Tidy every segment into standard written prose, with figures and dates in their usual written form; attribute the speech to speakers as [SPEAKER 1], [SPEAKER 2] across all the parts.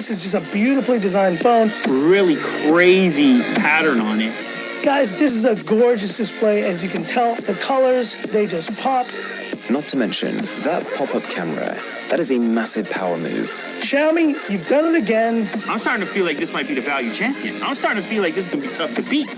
[SPEAKER 1] This is just a beautifully designed phone.
[SPEAKER 2] Really crazy pattern on it.
[SPEAKER 1] Guys, this is a gorgeous display. As you can tell, the colors, they just pop.
[SPEAKER 3] Not to mention, that pop-up camera, that is a massive power move.
[SPEAKER 1] Xiaomi, you've done it again.
[SPEAKER 2] I'm starting to feel like this might be the value champion. I'm starting to feel like this is going to be tough to beat.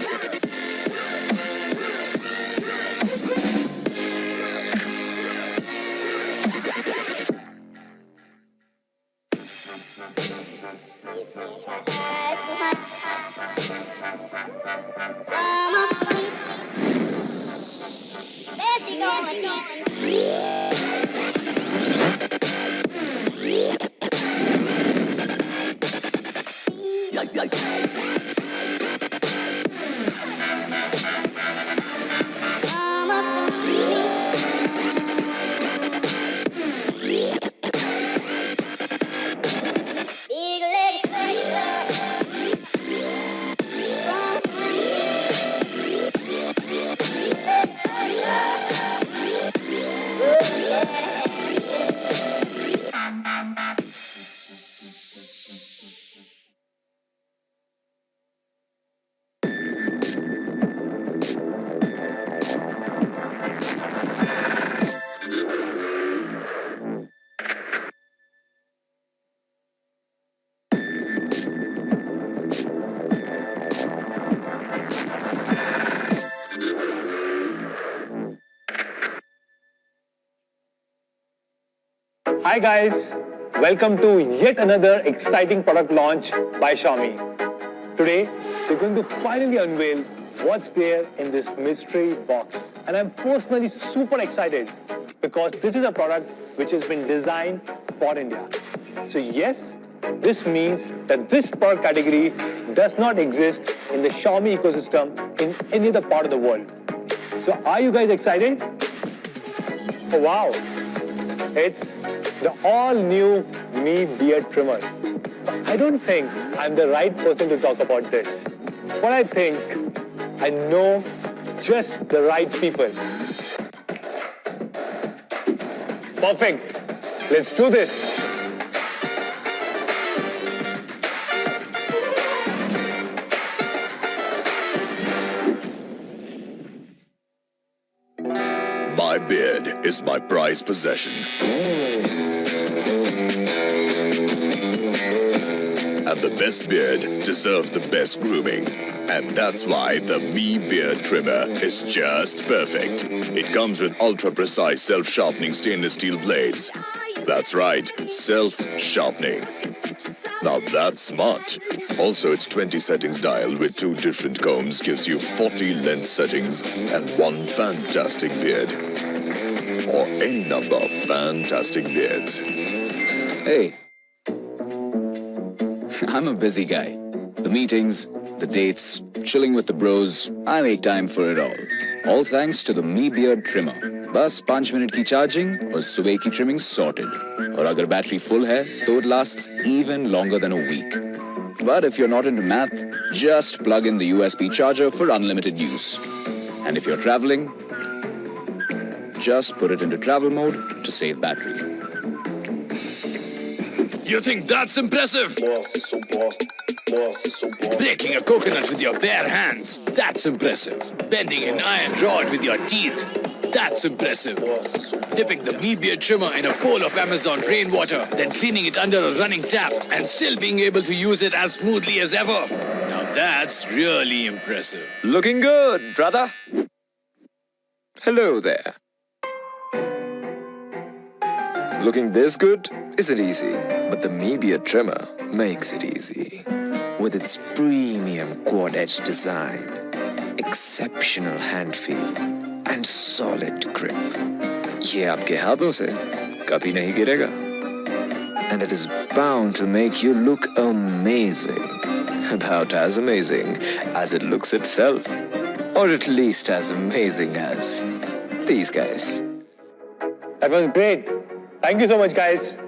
[SPEAKER 4] Hi guys, welcome to yet another exciting product launch by Xiaomi. Today, we're going to finally unveil what's there in this mystery box. And I'm personally super excited because this is a product which has been designed for India. So yes, this means that this product category does not exist in the Xiaomi ecosystem in any other part of the world. So are you guys excited? Oh wow, it's the all-new Mi beard trimmer. I don't think I'm the right person to talk about this, but I think I know just the right people. Perfect. Let's do this.
[SPEAKER 5] My beard is my prized possession. And the best beard deserves the best grooming. And that's why the Mi Beard Trimmer is just perfect. It comes with ultra-precise self-sharpening stainless steel blades. That's right, self-sharpening. Now that's smart. Also, its 20 settings dial with 2 different combs gives you 40 length settings and 1 fantastic beard. Or any number of fantastic beards.
[SPEAKER 6] Hey, I'm a busy guy. The meetings, the dates, chilling with the bros, I make time for it all. All thanks to the Mi Beard Trimmer. Bas 5 minute ki charging और सुबह की trimming sorted. और अगर battery full है, तो it lasts even longer than a week. But if you're not into math, just plug in the USB charger for unlimited use. And if you're traveling, just put it into travel mode to save battery.
[SPEAKER 7] You think that's impressive? Breaking a coconut with your bare hands, that's impressive. Bending an iron rod with your teeth, that's impressive. Dipping the Mi Beard trimmer in a bowl of Amazon rainwater, then cleaning it under a running tap, and still being able to use it as smoothly as ever. Now that's really impressive.
[SPEAKER 6] Looking good, brother. Hello there. Looking this good isn't easy, but the Mi Beard trimmer makes it easy. With its premium quad-edge design, exceptional hand feel, and solid grip. ये आपके हाथों से कभी नहीं गिरेगा. And it is bound to make you look amazing. About as amazing as it looks itself. Or at least as amazing as these guys.
[SPEAKER 4] That was great. Thank you so much, guys.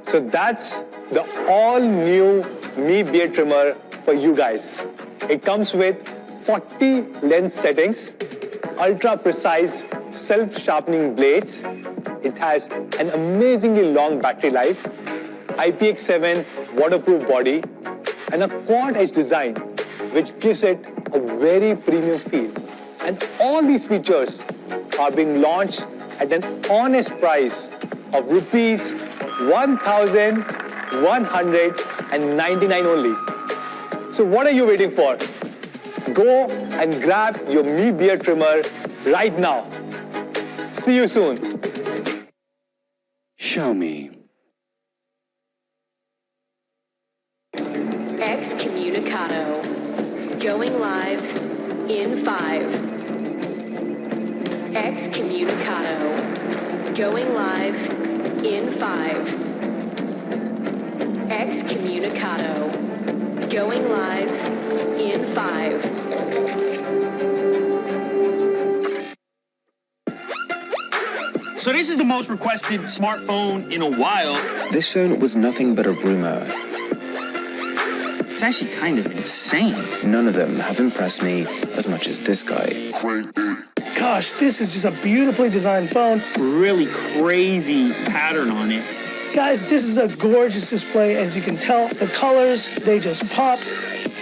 [SPEAKER 4] So that's the all-new Mi Beard trimmer for you guys. It comes with 40 lens settings, ultra-precise self-sharpening blades. It has an amazingly long battery life, IPX7 waterproof body and a quad edge design which gives it a very premium feel. And all these features are being launched at an honest price of rupees 1,199 only. So what are you waiting for? Go and grab your Mi beard trimmer right now. See you soon.
[SPEAKER 8] Xiaomi.
[SPEAKER 9] Excommunicado. Going live in 5. Excommunicado. Going live in 5. Excommunicado. Going live in 5.
[SPEAKER 2] So this is the most requested smartphone in a while.
[SPEAKER 3] This phone was nothing but a rumor.
[SPEAKER 2] It's actually kind of insane.
[SPEAKER 3] None of them have impressed me as much as this guy.
[SPEAKER 1] Gosh, this is just a beautifully designed phone.
[SPEAKER 2] Really crazy pattern on it.
[SPEAKER 1] Guys, this is a gorgeous display. As you can tell, the colors, they just pop.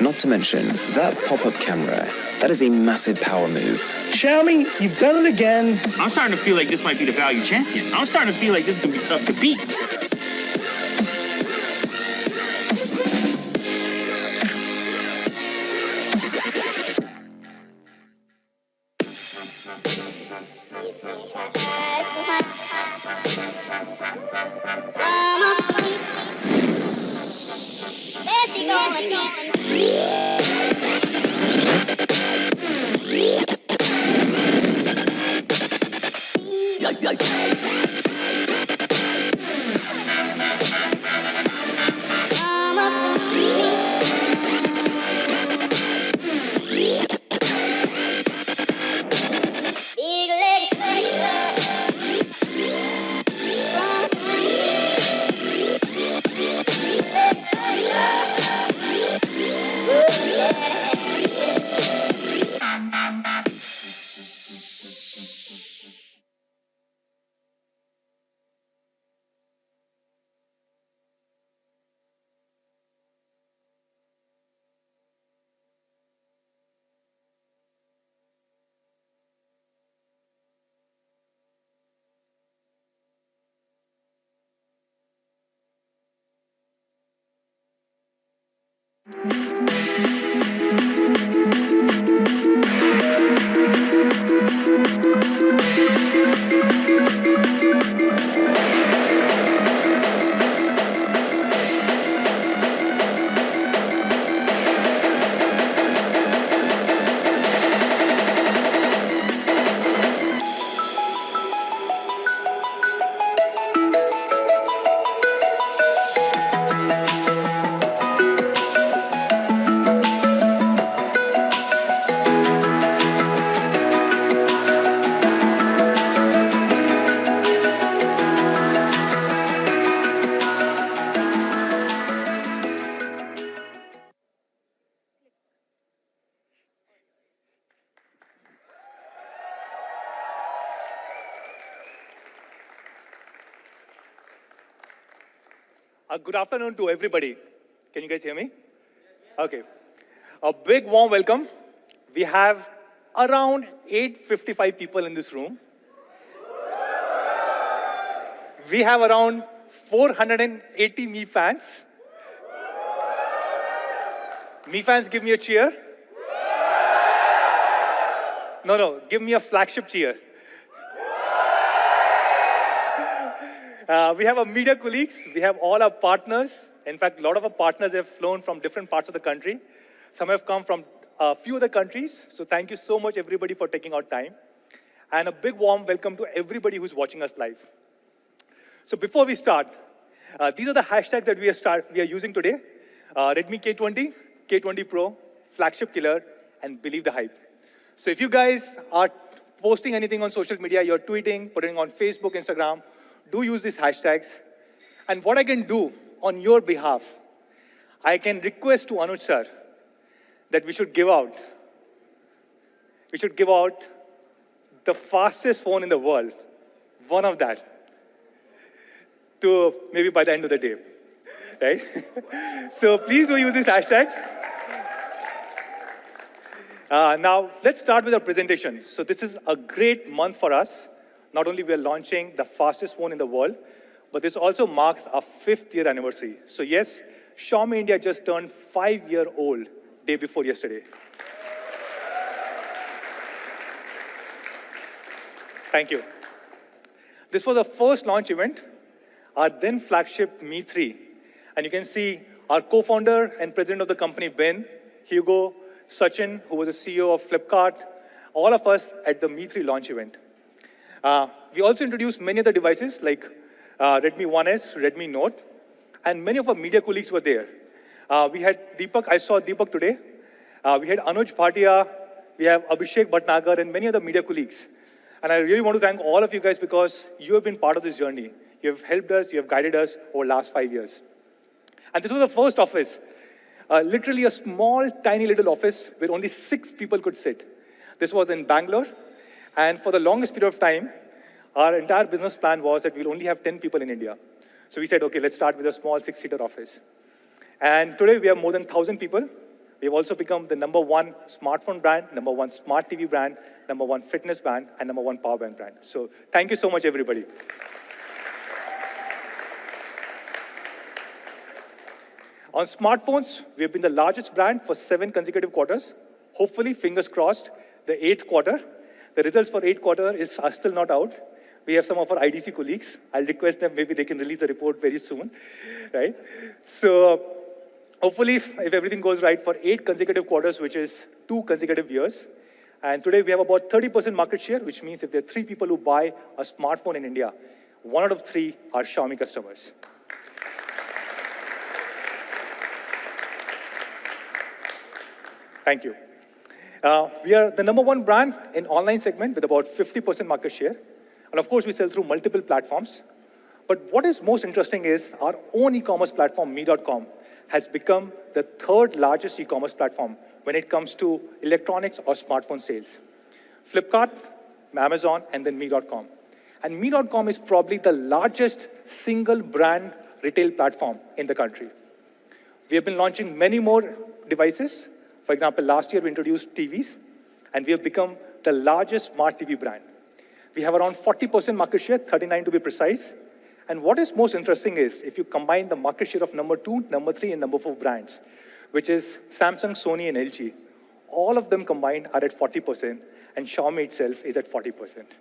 [SPEAKER 3] Not to mention, that pop-up camera, that is a massive power move.
[SPEAKER 1] Xiaomi, you've done it again.
[SPEAKER 2] I'm starting to feel like this might be the value champion. I'm starting to feel like this could be tough to beat.
[SPEAKER 4] Good afternoon to everybody. Can you guys hear me? Okay. A big warm welcome. We have around 855 people in this room. We have around 480 Mi fans. Mi fans, give me a cheer. No, give me a flagship cheer. We have our media colleagues, we have all our partners. In fact, a lot of our partners have flown from different parts of the country. Some have come from a few other countries. So thank you so much, everybody, for taking out time. And a big warm welcome to everybody who's watching us live. So before we start, these are the hashtags that we are using today. Redmi K20, K20 Pro, flagship killer, and believe the hype. So if you guys are posting anything on social media, you're tweeting, putting on Facebook, Instagram, do use these hashtags. And what I can do on your behalf, I can request to Anuj sir that we should give out the fastest phone in the world, one of that, to maybe by the end of the day. right? So please do use these hashtags. Now, let's start with our presentation. So this is a great month for us. Not only we are launching the fastest phone in the world, but this also marks our 5th year anniversary. So yes, Xiaomi India just turned 5-year-old day before yesterday. Thank you. This was our first launch event, our then flagship Mi 3. And you can see our co-founder and president of the company, Ben, Hugo, Sachin, who was the CEO of Flipkart, all of us at the Mi 3 launch event. We also introduced many other devices like Redmi 1S, Redmi Note, and many of our media colleagues were there. We had Deepak, I saw Deepak today. We had Anuj Bhatia, we have Abhishek Bhatnagar, and many other media colleagues. And I really want to thank all of you guys because you have been part of this journey. You have helped us, you have guided us over the last 5 years. And this was the first office. Literally a small, tiny little office where only 6 people could sit. This was in Bangalore. And for the longest period of time, our entire business plan was that we'll only have 10 people in India. So we said, okay, let's start with a small 6-seater office. And today we have more than 1,000 people. We've also become the #1 smartphone brand, #1 smart TV brand, #1 fitness brand, and #1 power bank brand. So thank you so much, everybody. On smartphones, we have been the largest brand for 7 consecutive quarters. Hopefully, fingers crossed, the 8th quarter. The results for 8th quarter are still not out. We have some of our IDC colleagues. I'll request them, maybe they can release a report very soon, right? So hopefully, if everything goes right, for 8 consecutive quarters, which is 2 consecutive years. And today we have about 30% market share, which means if there are 3 people who buy a smartphone in India, 1 out of 3 are Xiaomi customers. Thank you. We are the #1 brand in online segment with about 50% market share. And of course, we sell through multiple platforms. But what is most interesting is our own e-commerce platform, me.com, has become the 3rd largest e-commerce platform when it comes to electronics or smartphone sales. Flipkart, Amazon, and then me.com. And me.com is probably the largest single brand retail platform in the country. We have been launching many more devices. For example, last year we introduced TVs, and we have become the largest smart TV brand. We have around 40% market share, 39 to be precise. And what is most interesting is if you combine the market share of #2, #3, and #4 brands, which is Samsung, Sony, and LG, all of them combined are at 40%, and Xiaomi itself is at 40%.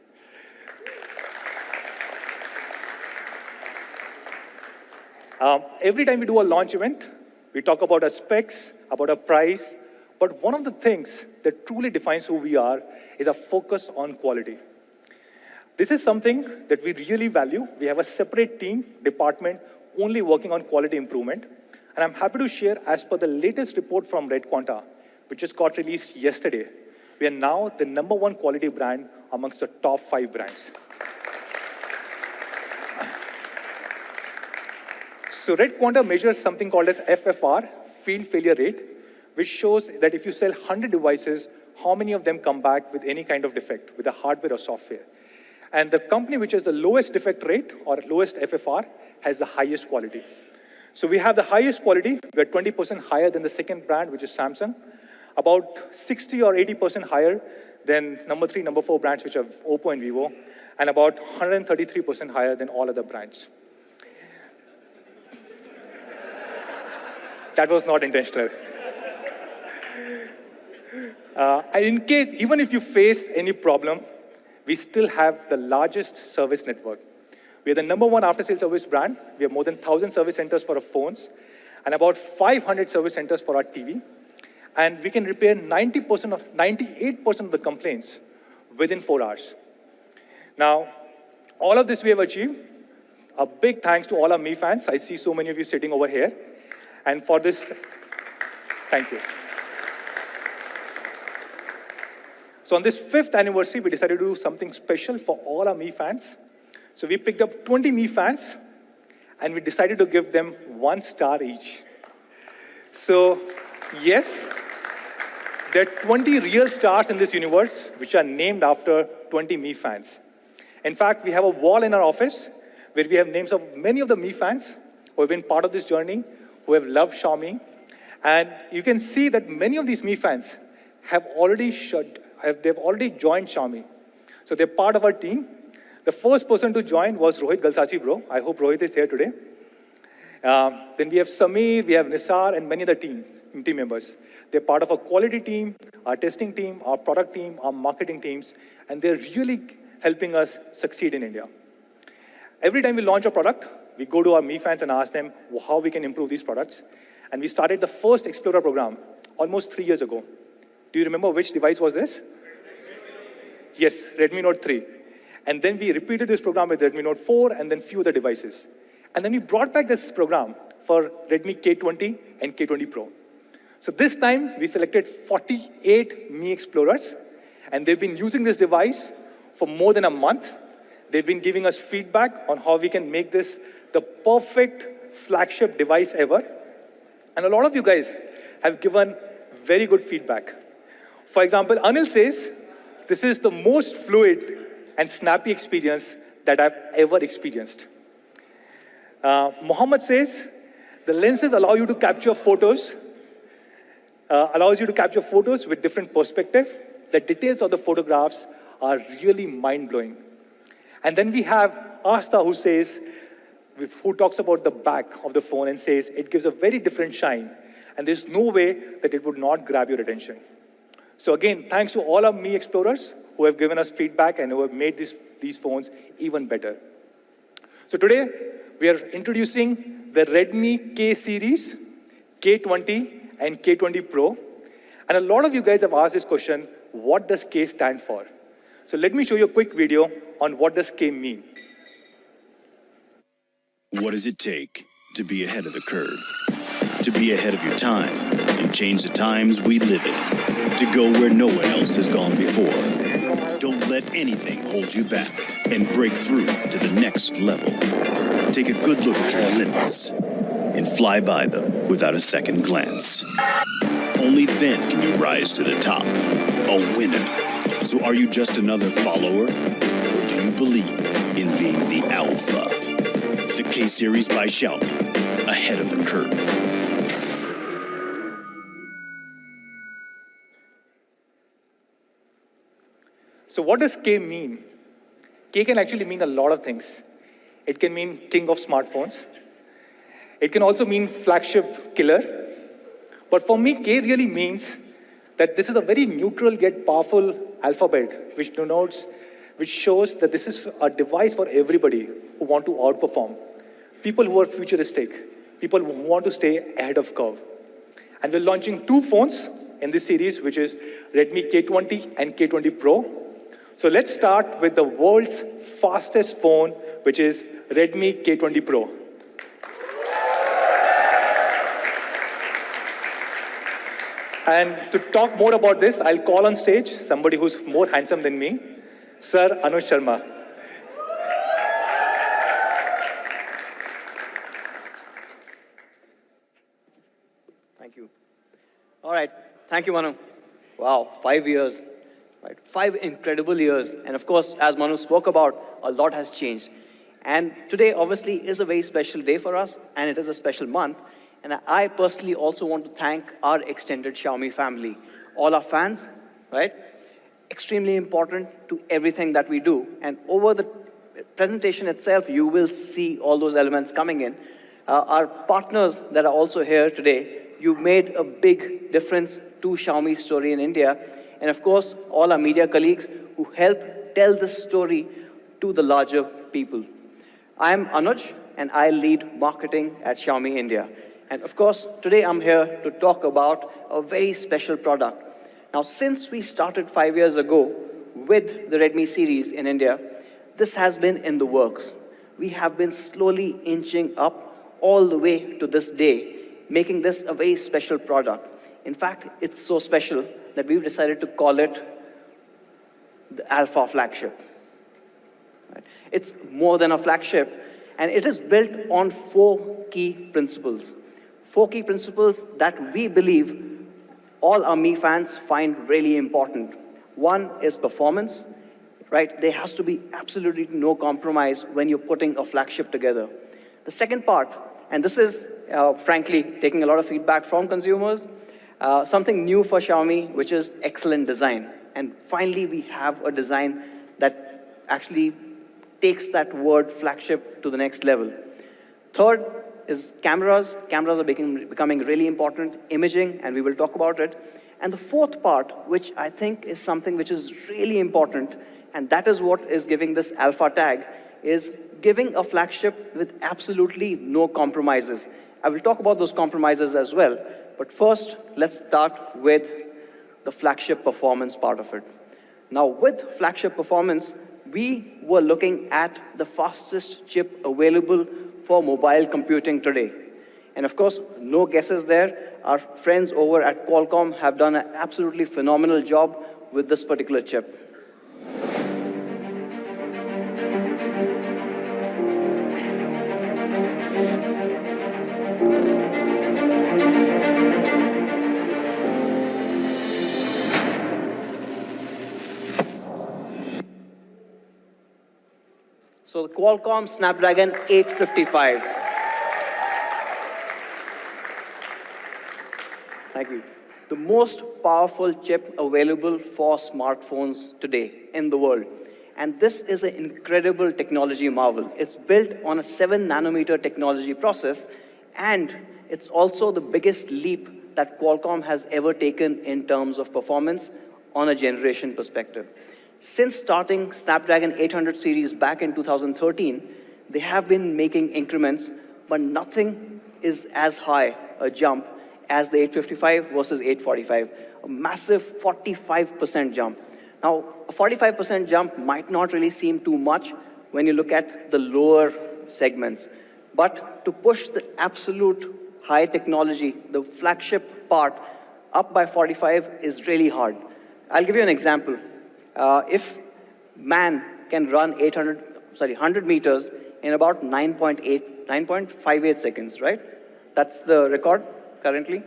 [SPEAKER 4] Every time we do a launch event, we talk about our specs, about our price, but one of the things that truly defines who we are is a focus on quality. This is something that we really value. We have a separate team, department, only working on quality improvement. And I'm happy to share, as per the latest report from Red Quanta, which just got released yesterday, we are now the #1 quality brand amongst the top 5 brands. So Red Quanta measures something called as FFR, field failure rate, which shows that if you sell 100 devices, how many of them come back with any kind of defect, with the hardware or software. And the company which has the lowest defect rate or lowest FFR has the highest quality. So we have the highest quality. We're 20% higher than the second brand, which is Samsung. About 60 or 80% higher than #3, #4 brands, which are Oppo and Vivo. And about 133% higher than all other brands. That was not intentional. And in case, even if you face any problem, we still have the largest service network. We are the #1 after-sales service brand. We have more than 1,000 service centers for our phones and about 500 service centers for our TV. And we can repair 98% of the complaints within 4 hours. Now, all of this we have achieved. A big thanks to all our Mi fans. I see so many of you sitting over here. And for this, thank you. So on this 5th anniversary, we decided to do something special for all our Mi fans. So we picked up 20 Mi fans, and we decided to give them 1 star each. So yes, there are 20 real stars in this universe, which are named after 20 Mi fans. In fact, we have a wall in our office where we have names of many of the Mi fans who have been part of this journey, who have loved Xiaomi. And you can see that many of these Mi fans have already they've already joined Xiaomi. So they're part of our team. The first person to join was Rohit Galsachi bro. I hope Rohit is here today. Then we have Sameer, we have Nisar, and many other team members. They're part of our quality team, our testing team, our product team, our marketing teams, and they're really helping us succeed in India. Every time we launch a product, we go to our Mi fans and ask them how we can improve these products. And we started the first Explorer program almost 3 years ago. Do you remember which device was this? Yes, Redmi Note 3. And then we repeated this program with Redmi Note 4 and then few other devices. And then we brought back this program for Redmi K20 and K20 Pro. So this time, we selected 48 Mi Explorers, and they've been using this device for more than a month. They've been giving us feedback on how we can make this the perfect flagship device ever. And a lot of you guys have given very good feedback. For example, Anil says, this is the most fluid and snappy experience that I've ever experienced. Mohammed says, the lenses allow you to capture photos, with different perspective. The details of the photographs are really mind-blowing. And then we have Asta who talks about the back of the phone and says it gives a very different shine, and there's no way that it would not grab your attention. So again, thanks to all our Mi Explorers who have given us feedback and who have made these phones even better. So today, we are introducing the Redmi K series, K20 and K20 Pro. And a lot of you guys have asked this question, what does K stand for? So let me show you a quick video on what does K mean.
[SPEAKER 8] What does it take to be ahead of the curve? To be ahead of your time and change the times we live in? To go where no one else has gone before? Don't let anything hold you back and break through to the next level. Take a good look at your limits and fly by them without a second glance. Only then can you rise to the top, a winner. So are you just another follower, or do you believe in being the alpha? The K-Series by Xiaomi, ahead of the curve.
[SPEAKER 4] So what does K mean? K can actually mean a lot of things. It can mean king of smartphones. It can also mean flagship killer. But for me, K really means that this is a very neutral yet powerful alphabet, which shows that this is a device for everybody who want to outperform. People who are futuristic, people who want to stay ahead of curve. And we're launching 2 phones in this series, which is Redmi K20 and K20 Pro. So let's start with the world's fastest phone, which is Redmi K20 Pro. And to talk more about this, I'll call on stage somebody who's more handsome than me, Sir Anuj Sharma.
[SPEAKER 10] Thank you. All right. Thank you, Manu. Wow, 5 years. Right. 5 incredible years. And of course, as Manu spoke about, a lot has changed. And today, obviously, is a very special day for us, and it is a special month. And I personally also want to thank our extended Xiaomi family, all our fans, right? Extremely important to everything that we do. And over the presentation itself, you will see all those elements coming in. Our partners that are also here today, you've made a big difference to Xiaomi's story in India. And of course, all our media colleagues who help tell the story to the larger people. I am Anuj, and I lead marketing at Xiaomi India. And of course, today I'm here to talk about a very special product. Now, since we started 5 years ago with the Redmi series in India, this has been in the works. We have been slowly inching up all the way to this day, making this a very special product. In fact, it's so special that we've decided to call it the Alpha flagship. It's more than a flagship, and it is built on 4 key principles. 4 key principles that we believe all our Mi fans find really important. One is performance, right? There has to be absolutely no compromise when you're putting a flagship together. The second part And this is, frankly, taking a lot of feedback from consumers. Something new for Xiaomi, which is excellent design. And finally, we have a design that actually takes that word flagship to the next level. Third is cameras. Cameras are becoming really important. Imaging, and we will talk about it. And the fourth part, which I think is something which is really important, and that is what is giving this alpha tag, is giving a flagship with absolutely no compromises. I will talk about those compromises as well. But first, let's start with the flagship performance part of it. Now, with flagship performance, we were looking at the fastest chip available for mobile computing today. And of course, no guesses there. Our friends over at Qualcomm have done an absolutely phenomenal job with this particular chip. So the Qualcomm Snapdragon 855. Thank you. The most powerful chip available for smartphones today in the world. And this is an incredible technology marvel. It's built on a 7-nanometer technology process, and it's also the biggest leap that Qualcomm has ever taken in terms of performance on a generation perspective. Since starting Snapdragon 800 series back in 2013, they have been making increments, but nothing is as high a jump as the 855 versus 845, a massive 45% jump. Now, a 45% jump might not really seem too much when you look at the lower segments, but to push the absolute high technology, the flagship part, up by 45 is really hard. I'll give you an example. If man can run 100 meters in about 9.58 seconds, right? That's the record currently.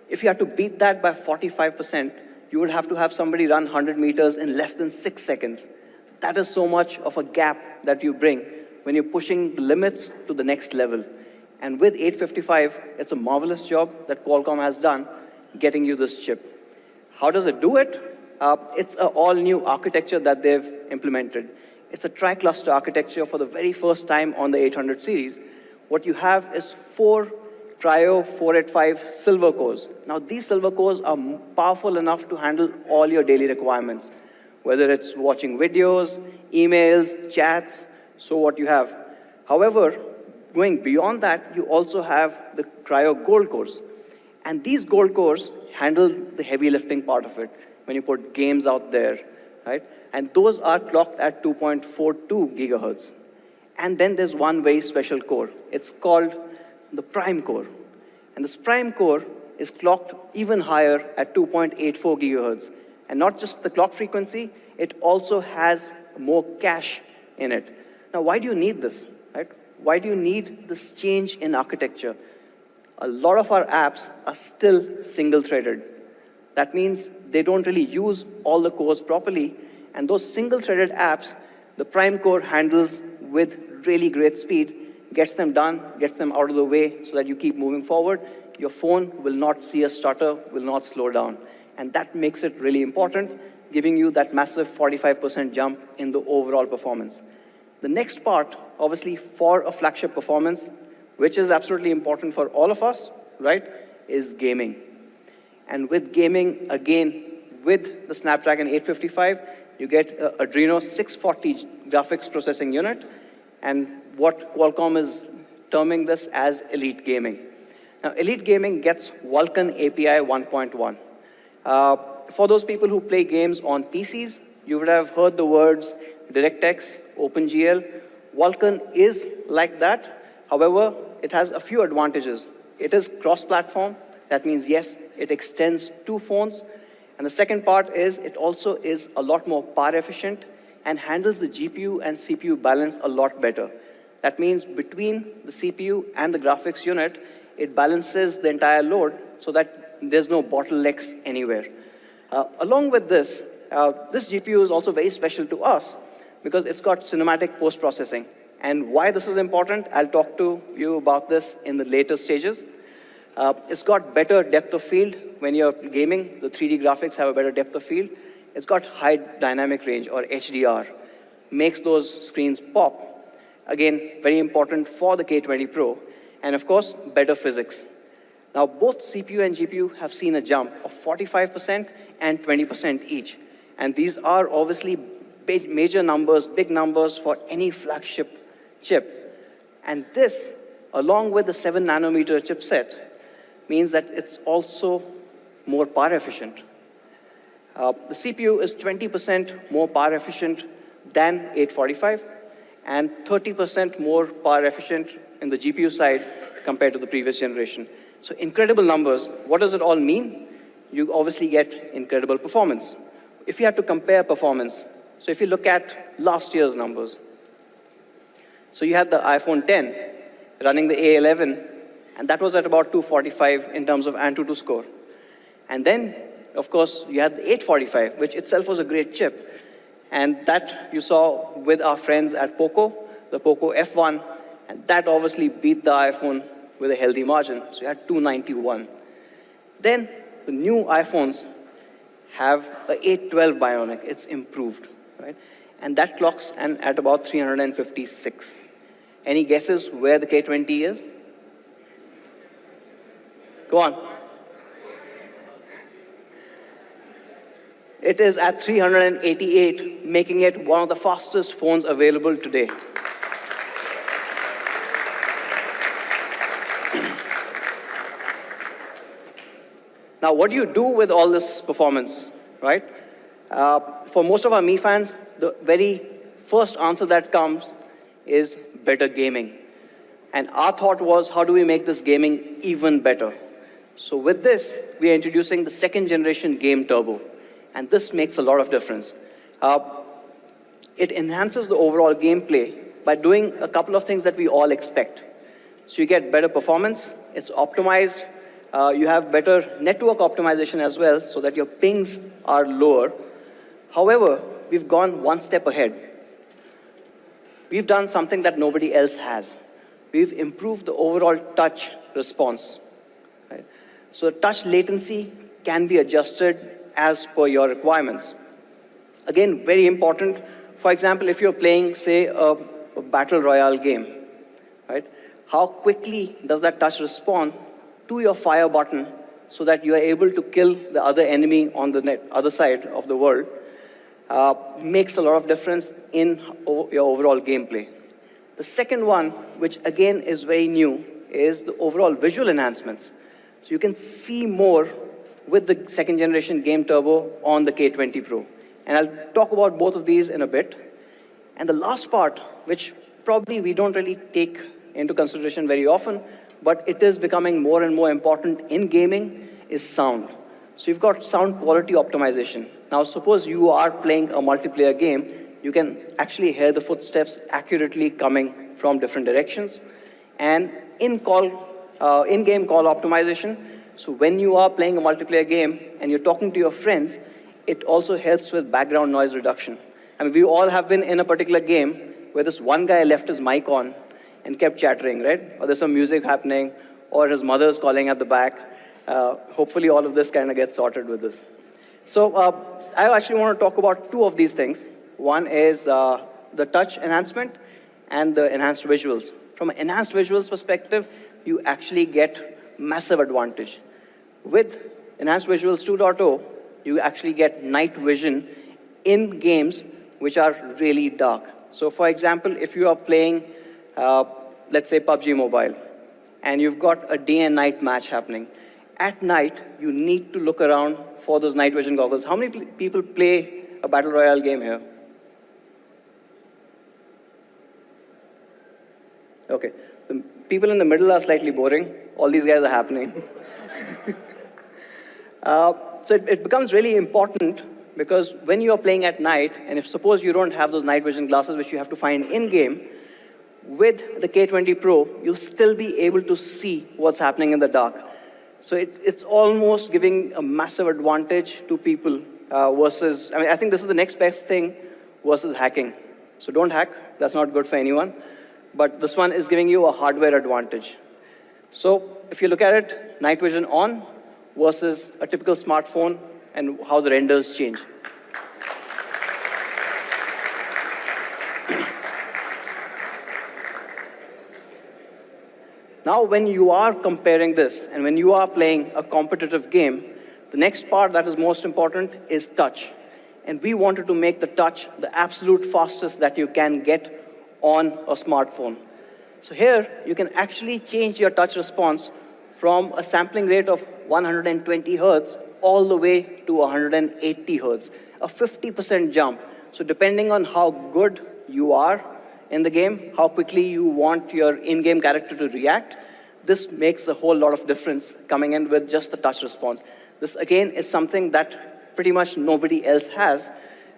[SPEAKER 10] If you had to beat that by 45%, you would have to have somebody run 100 meters in less than 6 seconds. That is so much of a gap that you bring when you're pushing the limits to the next level. And with 855, it's a marvelous job that Qualcomm has done getting you this chip. How does it do it? It's an all-new architecture that they've implemented. It's a tri-cluster architecture for the very first time on the 800 series. What you have is 4 Cryo 485 silver cores. Now, these silver cores are powerful enough to handle all your daily requirements, whether it's watching videos, emails, chats, so what you have. However, going beyond that, you also have the Cryo gold cores. And these gold cores handle the heavy lifting part of it, when you put games out there, right? And those are clocked at 2.42 gigahertz. And then there's one very special core. It's called the Prime core. And this Prime core is clocked even higher at 2.84 gigahertz. And not just the clock frequency, it also has more cache in it. Now, why do you need this, right? Why do you need this change in architecture? A lot of our apps are still single-threaded. That means they don't really use all the cores properly, and those single-threaded apps, the Prime core handles with really great speed, gets them done, gets them out of the way so that you keep moving forward. Your phone will not see a stutter, will not slow down. And that makes it really important, giving you that massive 45% jump in the overall performance. The next part, obviously, for a flagship performance, which is absolutely important for all of us, right, is gaming. And with gaming, again, with the Snapdragon 855, you get Adreno 640 graphics processing unit, and what Qualcomm is terming this as elite gaming. Now, elite gaming gets Vulkan API 1.1. For those people who play games on PCs, you would have heard the words DirectX, OpenGL. Vulkan is like that. However, it has a few advantages. It is cross-platform. That means, yes, it extends to phones. And the second part is it also is a lot more power efficient and handles the GPU and CPU balance a lot better. That means between the CPU and the graphics unit, it balances the entire load so that there's no bottlenecks anywhere. Along with this, this GPU is also very special to us because it's got cinematic post-processing. And why this is important, I'll talk to you about this in the later stages. It's got better depth of field. When you're gaming, the 3D graphics have a better depth of field. It's got high dynamic range, or HDR. Makes those screens pop. Again, very important for the K20 Pro. And of course, better physics. Now, both CPU and GPU have seen a jump of 45% and 20% each. And these are obviously major numbers, big numbers for any flagship chip. And this, along with the 7 nanometer chipset, means that it's also more power efficient. The CPU is 20% more power efficient than 845, and 30% more power efficient in the GPU side compared to the previous generation. So incredible numbers. What does it all mean? You obviously get incredible performance. If you have to compare performance, so if you look at last year's numbers, so you had the iPhone 10 running the A11, and that was at about 245 in terms of Antutu score. And then, of course, you had the 845, which itself was a great chip. And that you saw with our friends at Poco, the Poco F1, and that obviously beat the iPhone with a healthy margin. So you had 291. Then the new iPhones have a 812 Bionic. It's improved, right? And that clocks at about 356. Any guesses where the K20 is? Go on. It is at 388, making it one of the fastest phones available today. Now, what do you do with all this performance, right? For most of our Mi fans, the very first answer that comes is better gaming. And our thought was, how do we make this gaming even better? So with this, we are introducing the 2nd generation Game Turbo. And this makes a lot of difference. It enhances the overall gameplay by doing a couple of things that we all expect. So you get better performance, it's optimized, you have better network optimization as well, so that your pings are lower. However, we've gone one step ahead. We've done something that nobody else has. We've improved the overall touch response. Right? So the touch latency can be adjusted as per your requirements. Again, very important. For example, if you're playing, say, a battle royale game, right? How quickly does that touch respond to your fire button so that you are able to kill the other enemy on the other side of the world? Makes a lot of difference in your overall gameplay. The second one, which again is very new, is the overall visual enhancements. So you can see more with the 2nd generation Game Turbo on the K20 Pro. And I'll talk about both of these in a bit. And the last part, which probably we don't really take into consideration very often, but it is becoming more and more important in gaming, is sound. So you've got sound quality optimization. Now, suppose you are playing a multiplayer game, you can actually hear the footsteps accurately coming from different directions. And in-game call optimization, so when you are playing a multiplayer game and you're talking to your friends, it also helps with background noise reduction. I mean, we all have been in a particular game where this one guy left his mic on and kept chattering, right? Or there's some music happening, or his mother's calling at the back. Hopefully all of this kind of gets sorted with this. So I actually want to talk about 2 of these things. One is the touch enhancement and the enhanced visuals. From an enhanced visuals perspective, you actually get massive advantage. With Enhanced Visuals 2.0, you actually get night vision in games which are really dark. So for example, if you are playing, let's say PUBG Mobile, and you've got a day and night match happening, at night, you need to look around for those night vision goggles. How many people play a Battle Royale game here? Okay. The people in the middle are slightly boring. All these guys are happening. So it becomes really important because when you are playing at night, and if suppose you don't have those night vision glasses, which you have to find in-game, with the K20 Pro, you'll still be able to see what's happening in the dark. So it's almost giving a massive advantage to people versus, I mean, I think this is the next best thing versus hacking. So don't hack, that's not good for anyone. but this one is giving you a hardware advantage. So if you look at it, night vision on versus a typical smartphone and how the renders change. Now, when you are comparing this and when you are playing a competitive game, the next part that is most important is touch. And we wanted to make the touch the absolute fastest that you can get on a smartphone. So here, you can actually change your touch response from a sampling rate of 120 hertz all the way to 180 hertz, a 50% jump. So depending on how good you are in the game, how quickly you want your in-game character to react, this makes a whole lot of difference coming in with just the touch response. This, again, is something that pretty much nobody else has.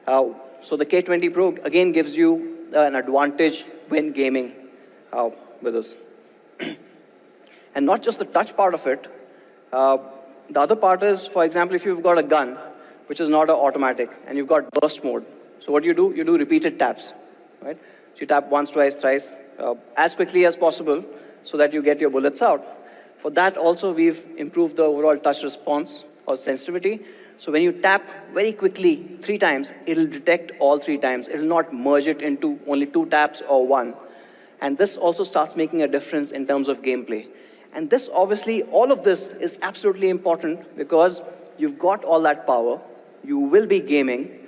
[SPEAKER 10] So the K20 Pro, again, gives you an advantage when gaming with us. And not just the touch part of it. The other part is, for example, if you've got a gun, which is not an automatic, and you've got burst mode. So what you do repeated taps, right? So you tap once, twice, thrice, as quickly as possible so that you get your bullets out. For that also, we've improved the overall touch response or sensitivity. So when you tap very quickly 3 times, it'll detect all 3 times. It'll not merge it into only 2 taps or 1. And this also starts making a difference in terms of gameplay. And this, obviously, all of this is absolutely important because you've got all that power, you will be gaming,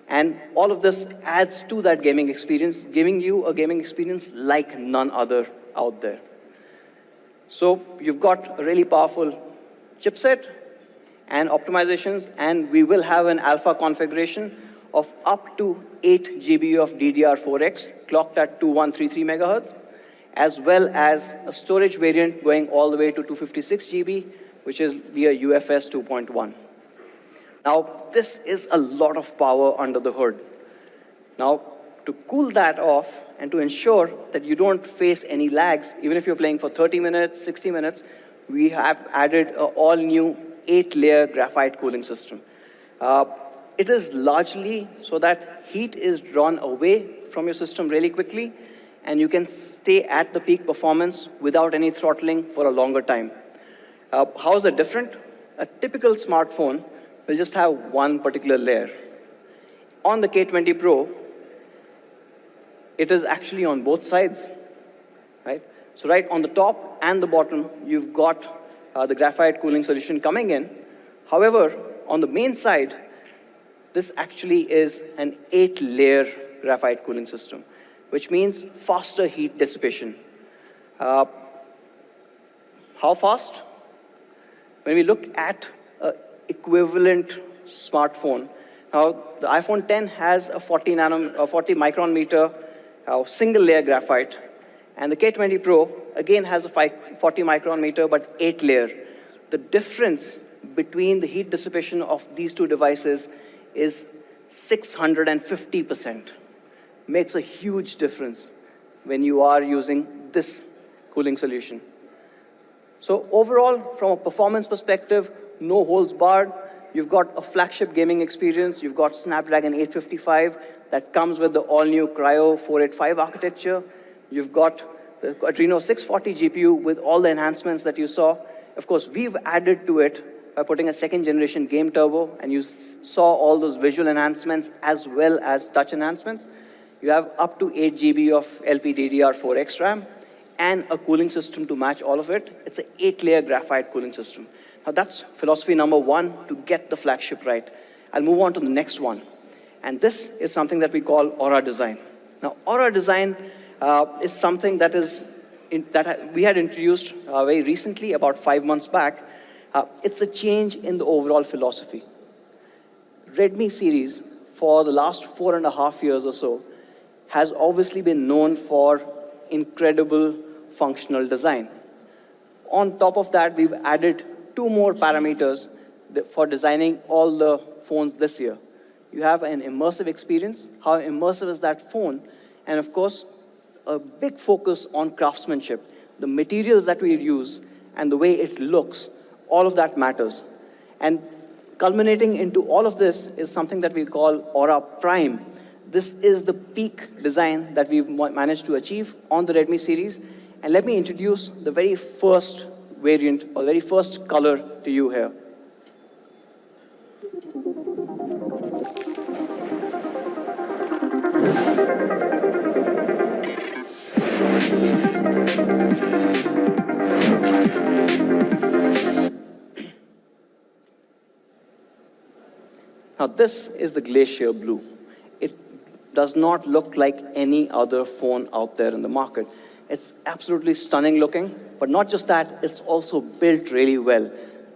[SPEAKER 10] and all of this adds to that gaming experience, giving you a gaming experience like none other out there. So you've got a really powerful chipset and optimizations, and we will have an alpha configuration of up to 8 GB of DDR4X, clocked at 2133 megahertz, as well as a storage variant going all the way to 256 GB, which is via UFS 2.1. Now, this is a lot of power under the hood. Now, to cool that off and to ensure that you don't face any lags, even if you're playing for 30 minutes, 60 minutes, we have added an all-new 8-layer graphite cooling system. It is largely so that heat is drawn away from your system really quickly, and you can stay at the peak performance without any throttling for a longer time. How is it different? A typical smartphone will just have one particular layer. On the K20 Pro, it is actually on both sides, right? So right on the top and the bottom, you've got the graphite cooling solution coming in. However, on the main side, this actually is an 8-layer graphite cooling system, which means faster heat dissipation. How fast? When we look at an equivalent smartphone, now the iPhone 10 has a 40 micron meter single layer graphite, and the K20 Pro again has a 40 micron meter but 8 layer. The difference between the heat dissipation of these two devices is 650%. Makes a huge difference when you are using this cooling solution. So overall, from a performance perspective, no holds barred. You've got a flagship gaming experience. You've got Snapdragon 855 that comes with the all-new Cryo 485 architecture. You've got the Adreno 640 GPU with all the enhancements that you saw. Of course, we've added to it by putting a second-generation game turbo, and you saw all those visual enhancements as well as touch enhancements. You have up to 8 GB of LPDDR4X RAM and a cooling system to match all of it. It's an 8-layer graphite cooling system. Now that's philosophy number 1, to get the flagship right. I'll move on to the next one. And this is something that we call Aura Design. Now, Aura Design is something that we had introduced very recently, about 5 months back. It's a change in the overall philosophy. Redmi series, for the last 4.5 years or so, has obviously been known for incredible functional design. On top of that, we've added 2 more parameters for designing all the phones this year. You have an immersive experience. How immersive is that phone? And of course, a big focus on craftsmanship. The materials that we use and the way it looks, all of that matters. And culminating into all of this is something that we call Aura Prime. This is the peak design that we've managed to achieve on the Redmi series. And let me introduce the very first variant or the very first color to you here. Now this is the Glacier Blue. It does not look like any other phone out there in the market. It's absolutely stunning looking, but not just that, it's also built really well.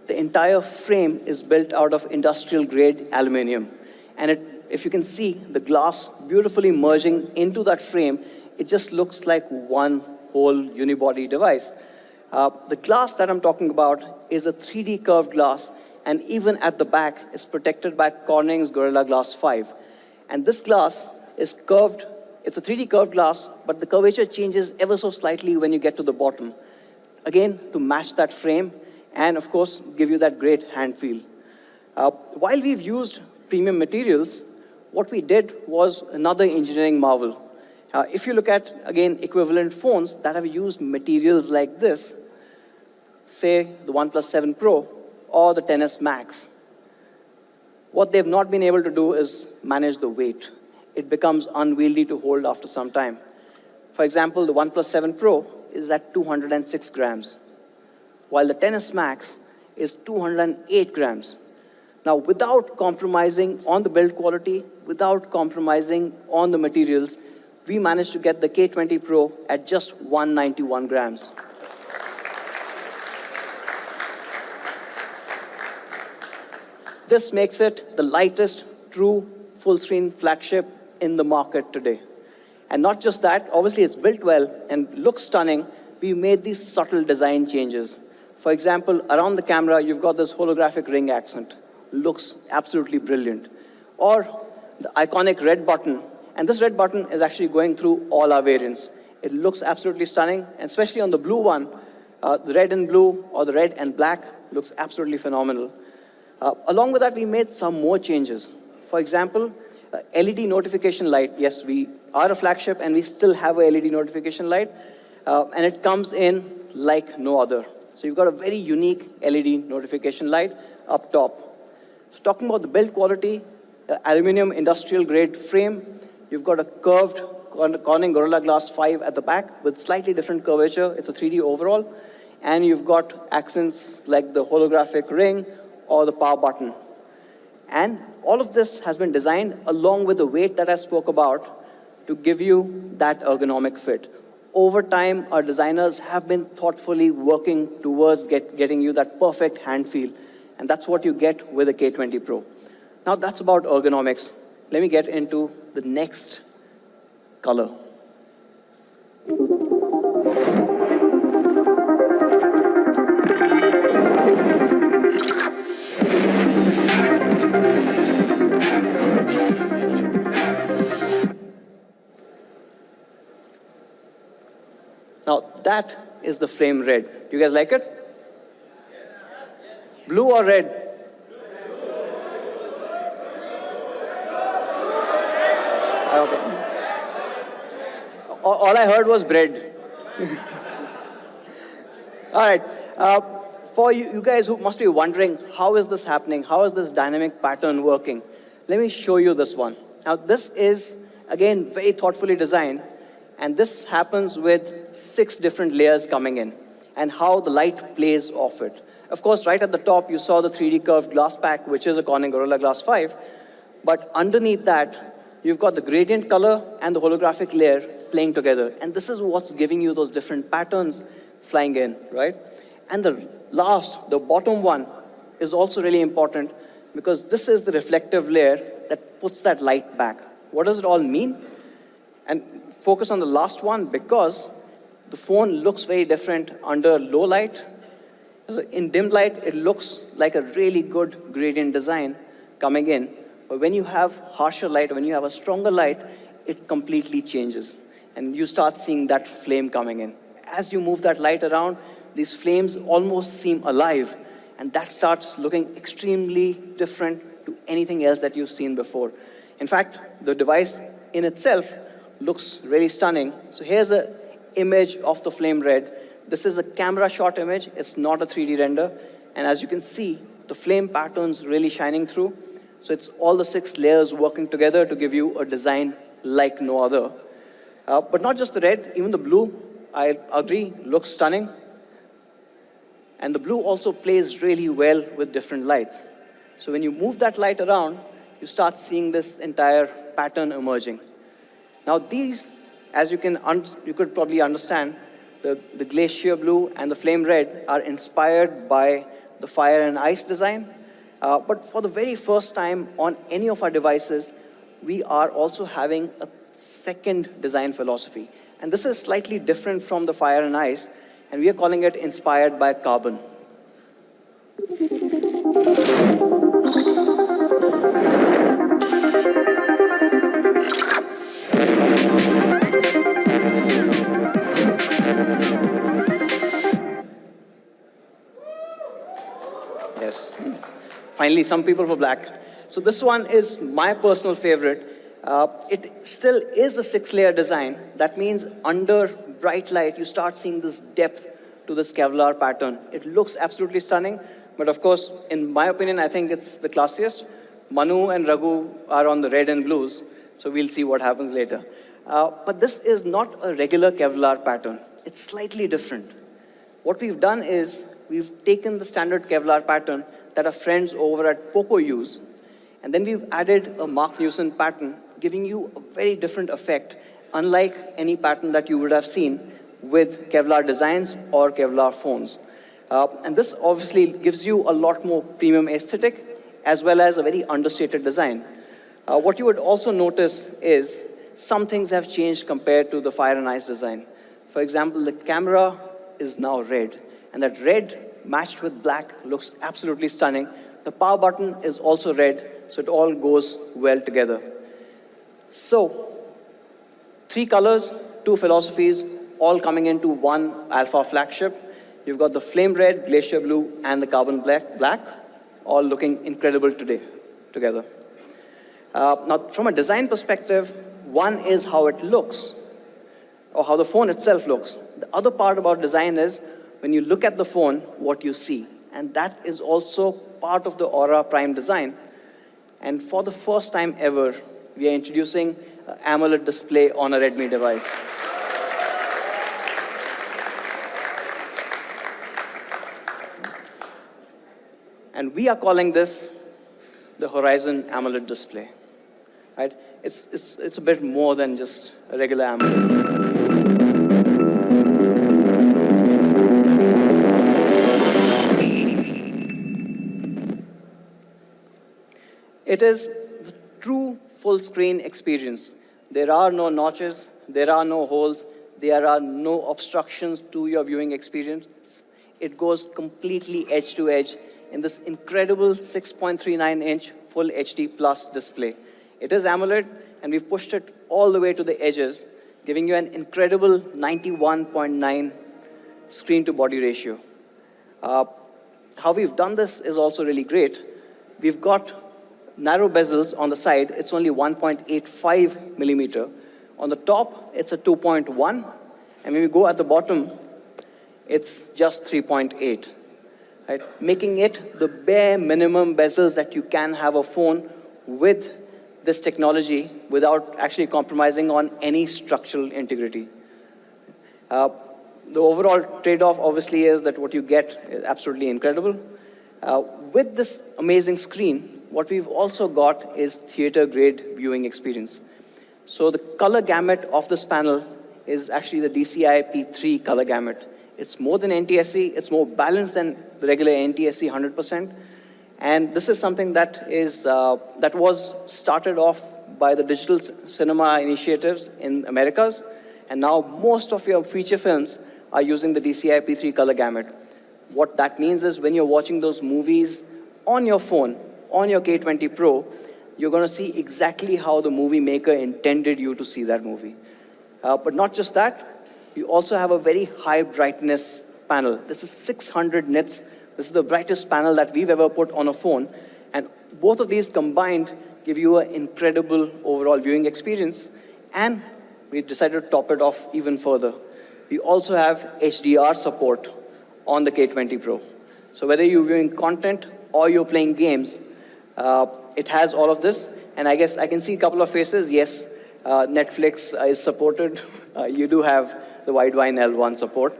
[SPEAKER 10] The entire frame is built out of industrial grade aluminum. And if you can see the glass beautifully merging into that frame, it just looks like one whole unibody device. The glass that I'm talking about is a 3D curved glass, and even at the back is protected by Corning's Gorilla Glass 5. And this glass is curved. It's a 3D curved glass, but the curvature changes ever so slightly when you get to the bottom. Again, to match that frame, and of course, give you that great hand feel. While we've used premium materials, what we did was another engineering marvel. If you look at, again, equivalent phones that have used materials like this, say the OnePlus 7 Pro or the XS Max, what they've not been able to do is manage the weight. It becomes unwieldy to hold after some time. For example, the OnePlus 7 Pro is at 206 grams, while the XS Max is 208 grams. Now, without compromising on the build quality, without compromising on the materials, we managed to get the K20 Pro at just 191 grams. This makes it the lightest true full-screen flagship in the market today. And not just that, obviously it's built well and looks stunning. We made these subtle design changes. For example, around the camera, you've got this holographic ring accent. Looks absolutely brilliant. Or the iconic red button. And this red button is actually going through all our variants. It looks absolutely stunning, and especially on the blue one, the red and blue or the red and black looks absolutely phenomenal. Along with that, we made some more changes. For example, LED notification light. Yes, we are a flagship and we still have a LED notification light, and it comes in like no other. So you've got a very unique LED notification light up top. So talking about the build quality, aluminum industrial grade frame, you've got a curved Corning Gorilla Glass 5 at the back with slightly different curvature. It's a 3D overall. And you've got accents like the holographic ring or the power button. And all of this has been designed along with the weight that I spoke about to give you that ergonomic fit. Over time, our designers have been thoughtfully working towards getting you that perfect hand feel. And that's what you get with the K20 Pro. Now that's about ergonomics. Let me get into the next color. Now that is the flame red. Do you guys like it? Blue or red? Okay. All I heard was bread. All right. For you guys who must be wondering, how is this happening? How is this dynamic pattern working? Let me show you this one. Now, this is, again, very thoughtfully designed. And this happens with 6 different layers coming in and how the light plays off it. Of course, right at the top, you saw the 3D curved glass pack, which is a Corning Gorilla Glass 5. But underneath that, you've got the gradient color and the holographic layer playing together. And this is what's giving you those different patterns flying in, right? And the bottom one, is also really important because this is the reflective layer that puts that light back. What does it all mean? And focus on the last one because the phone looks very different under low light. In dim light, it looks like a really good gradient design coming in. But when you have harsher light, when you have a stronger light, it completely changes. And you start seeing that flame coming in. As you move that light around, these flames almost seem alive. And that starts looking extremely different to anything else that you've seen before. In fact, the device in itself looks really stunning. So here's an image of the flame red. This is a camera shot image. It's not a 3D render. And as you can see, the flame pattern's really shining through. So it's all the 6 layers working together to give you a design like no other. But not just the red, even the blue, I agree, looks stunning. And the blue also plays really well with different lights. So when you move that light around, you start seeing this entire pattern emerging. Now these, as you could probably understand, the glacier blue and the flame red are inspired by the fire and ice design. But for the very first time on any of our devices, we are also having a second design philosophy. And this is slightly different from the fire and ice, and we are calling it inspired by carbon. Yes. Finally, some people for black. So this one is my personal favorite. It still is a 6-layer design. That means under bright light, you start seeing this depth to this Kevlar pattern. It looks absolutely stunning, but of course, in my opinion, I think it's the classiest. Manu and Raghu are on the red and blues, so we'll see what happens later. But this is not a regular Kevlar pattern. It's slightly different. What we've done is we've taken the standard Kevlar pattern that our friends over at Poco use, and then we've added a Mark Newson pattern, giving you a very different effect, unlike any pattern that you would have seen with Kevlar designs or Kevlar phones. And this obviously gives you a lot more premium aesthetic, as well as a very understated design. What you would also notice is some things have changed compared to the fire and ice design. For example, the camera is now red, and that red matched with black looks absolutely stunning. The power button is also red, so it all goes well together. So, 3 colors, 2 philosophies, all coming into one alpha flagship. You've got the flame red, glacier blue, and the carbon black, all looking incredible together. Now, from a design perspective, one is how it looks, or how the phone itself looks. The other part about design is when you look at the phone, what you see. And that is also part of the Aura Prime design. And for the first time ever, we are introducing an AMOLED display on a Redmi device. And we are calling this the Horizon AMOLED display. Right? It's a bit more than just a regular AMOLED. It is the true full-screen experience. There are no notches, there are no holes, there are no obstructions to your viewing experience. It goes completely edge-to-edge in this incredible 6.39-inch Full HD Plus display. It is AMOLED, and we've pushed it all the way to the edges, giving you an incredible 91.9 screen-to-body ratio. How we've done this is also really great. We've got narrow bezels on the side. It's only 1.85 millimeter. On the top, it's a 2.1. And when we go at the bottom, it's just 3.8. Right? Making it the bare minimum bezels that you can have a phone with this technology without actually compromising on any structural integrity. The overall trade-off, obviously, is that what you get is absolutely incredible. With this amazing screen, what we've also got is theater-grade viewing experience. So the color gamut of this panel is actually the DCI P3 color gamut. It's more than NTSC. It's more balanced than the regular NTSC 100%. And this is something that was started off by the digital cinema initiatives in Americas. And now most of your feature films are using the DCI P3 color gamut. What that means is when you're watching those movies on your phone, on your K20 Pro, you're going to see exactly how the movie maker intended you to see that movie. But not just that, you also have a very high brightness panel. This is 600 nits. This is the brightest panel that we've ever put on a phone. And both of these combined give you an incredible overall viewing experience. And we decided to top it off even further. We also have HDR support on the K20 Pro. So whether you're viewing content or you're playing games, it has all of this. And I guess I can see a couple of faces. Yes, Netflix is supported. You do have the Widevine L1 support,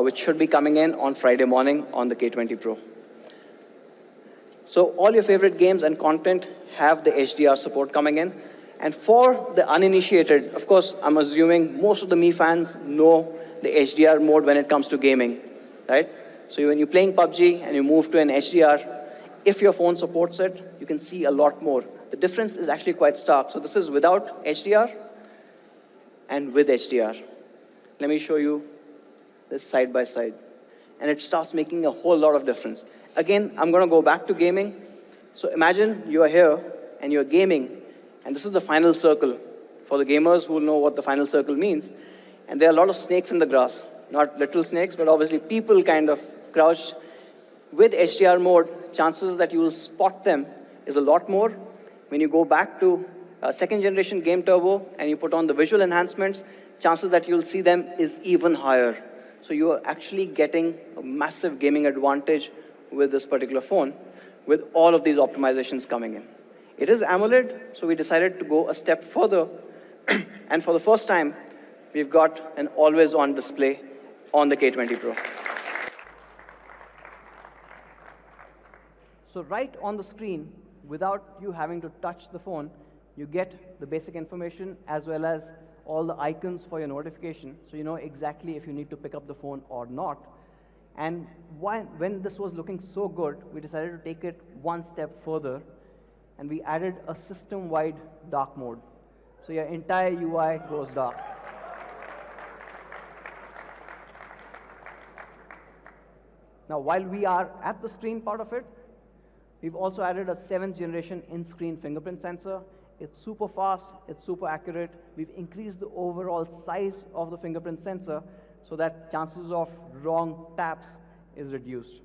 [SPEAKER 10] which should be coming in on Friday morning on the K20 Pro. So all your favorite games and content have the HDR support coming in. And for the uninitiated, of course, I'm assuming most of the Mi fans know the HDR mode when it comes to gaming, right? So when you're playing PUBG and you move to an HDR, if your phone supports it, you can see a lot more. The difference is actually quite stark. So this is without HDR and with HDR. Let me show you this side by side. And it starts making a whole lot of difference. Again, I'm going to go back to gaming. So imagine you are here and you're gaming, and this is the final circle. For the gamers who know what the final circle means, and there are a lot of snakes in the grass. Not little snakes, but obviously people kind of crouched. With HDR mode, chances that you will spot them is a lot more. When you go back to second generation Game Turbo and you put on the visual enhancements, chances that you'll see them is even higher. So you are actually getting a massive gaming advantage with this particular phone, with all of these optimizations coming in. It is AMOLED, so we decided to go a step further. And for the first time, we've got an always-on display on the K20 Pro. So right on the screen, without you having to touch the phone, you get the basic information as well as all the icons for your notification, so you know exactly if you need to pick up the phone or not. And when this was looking so good, we decided to take it one step further, and we added a system-wide dark mode. So your entire UI goes dark. Now, while we are at the screen part of it, we've also added a 7th generation in-screen fingerprint sensor. It's super fast, it's super accurate. We've increased the overall size of the fingerprint sensor so that chances of wrong taps is reduced.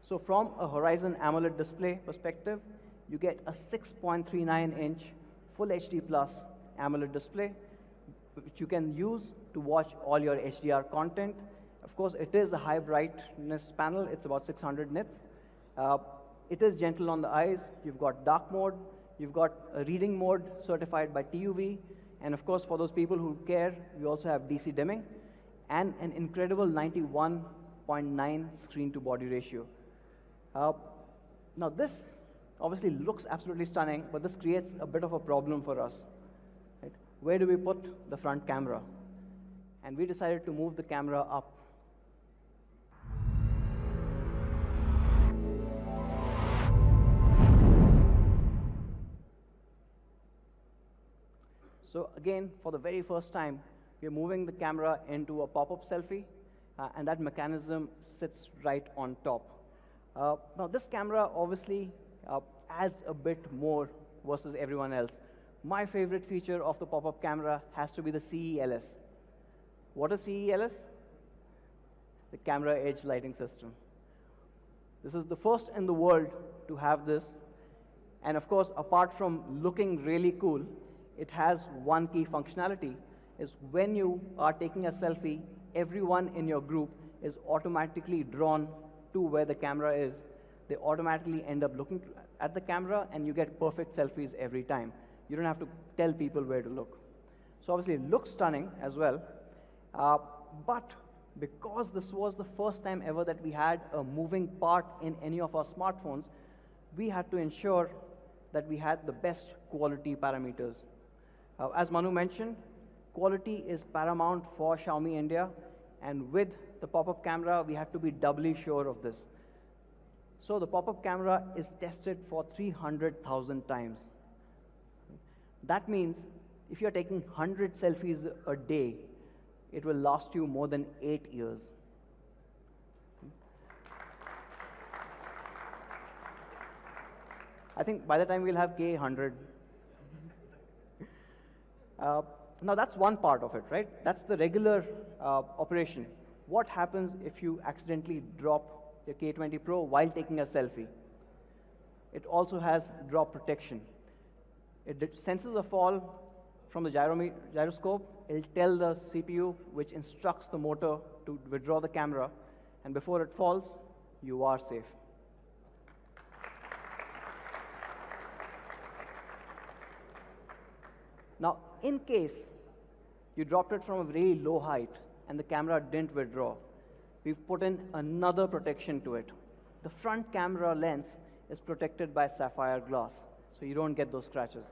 [SPEAKER 10] So from a Horizon AMOLED display perspective, you get a 6.39-inch Full HD Plus AMOLED display, which you can use to watch all your HDR content. Of course, it is a high brightness panel. It's about 600 nits. It is gentle on the eyes. You've got dark mode. You've got a reading mode certified by TUV. And of course, for those people who care, we also have DC dimming and an incredible 91.9 screen-to-body ratio. Now, this obviously looks absolutely stunning, but this creates a bit of a problem for us. Right? Where do we put the front camera? And we decided to move the camera up. So again, for the very first time, we're moving the camera into a pop-up selfie, and that mechanism sits right on top. Now, this camera obviously adds a bit more versus everyone else. My favorite feature of the pop-up camera has to be the CELS. What is CELS? The camera edge lighting system. This is the first in the world to have this. And of course, apart from looking really cool, it has one key functionality, is when you are taking a selfie, everyone in your group is automatically drawn to where the camera is. They automatically end up looking at the camera, and you get perfect selfies every time. You don't have to tell people where to look. So obviously, it looks stunning as well. But because this was the first time ever that we had a moving part in any of our smartphones, we had to ensure that we had the best quality parameters. As Manu mentioned, quality is paramount for Xiaomi India, and with the pop-up camera, we had to be doubly sure of this. So the pop-up camera is tested for 300,000 times. That means if you're taking 100 selfies a day, it will last you more than 8 years. I think by the time we'll have K100. Now that's one part of it, right? That's the regular operation. What happens if you accidentally drop your K20 Pro while taking a selfie? it also has drop protection. It senses a fall from the gyroscope. It'll tell the CPU, which instructs the motor to withdraw the camera, and before it falls, you are safe. Now, in case you dropped it from a very low height and the camera didn't withdraw, we've put in another protection to it. The front camera lens is protected by sapphire glass, so you don't get those scratches.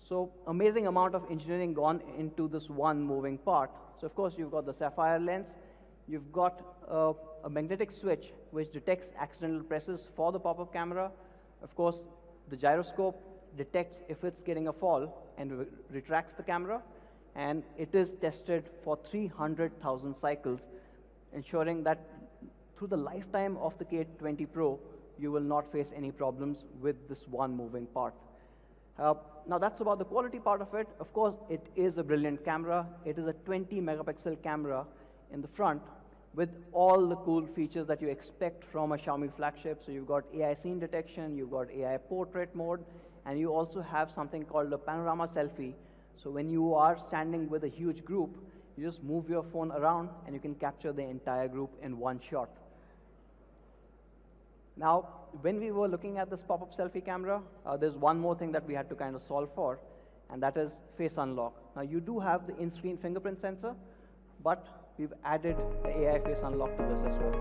[SPEAKER 10] So amazing amount of engineering gone into this one moving part. So of course, you've got the sapphire lens. You've got a magnetic switch which detects accidental presses for the pop-up camera. Of course, the gyroscope detects if it's getting a fall and retracts the camera. And it is tested for 300,000 cycles, ensuring that through the lifetime of the K20 Pro, you will not face any problems with this one moving part. Now that's about the quality part of it. Of course, it is a brilliant camera. It is a 20 megapixel camera in the front with all the cool features that you expect from a Xiaomi flagship. So you've got AI scene detection, you've got AI portrait mode, and you also have something called a panorama selfie. So when you are standing with a huge group, you just move your phone around and you can capture the entire group in one shot. Now, when we were looking at this pop-up selfie camera, there's one more thing that we had to kind of solve for, and that is face unlock. Now, you do have the in-screen fingerprint sensor, but we've added the AI face unlock to this as well.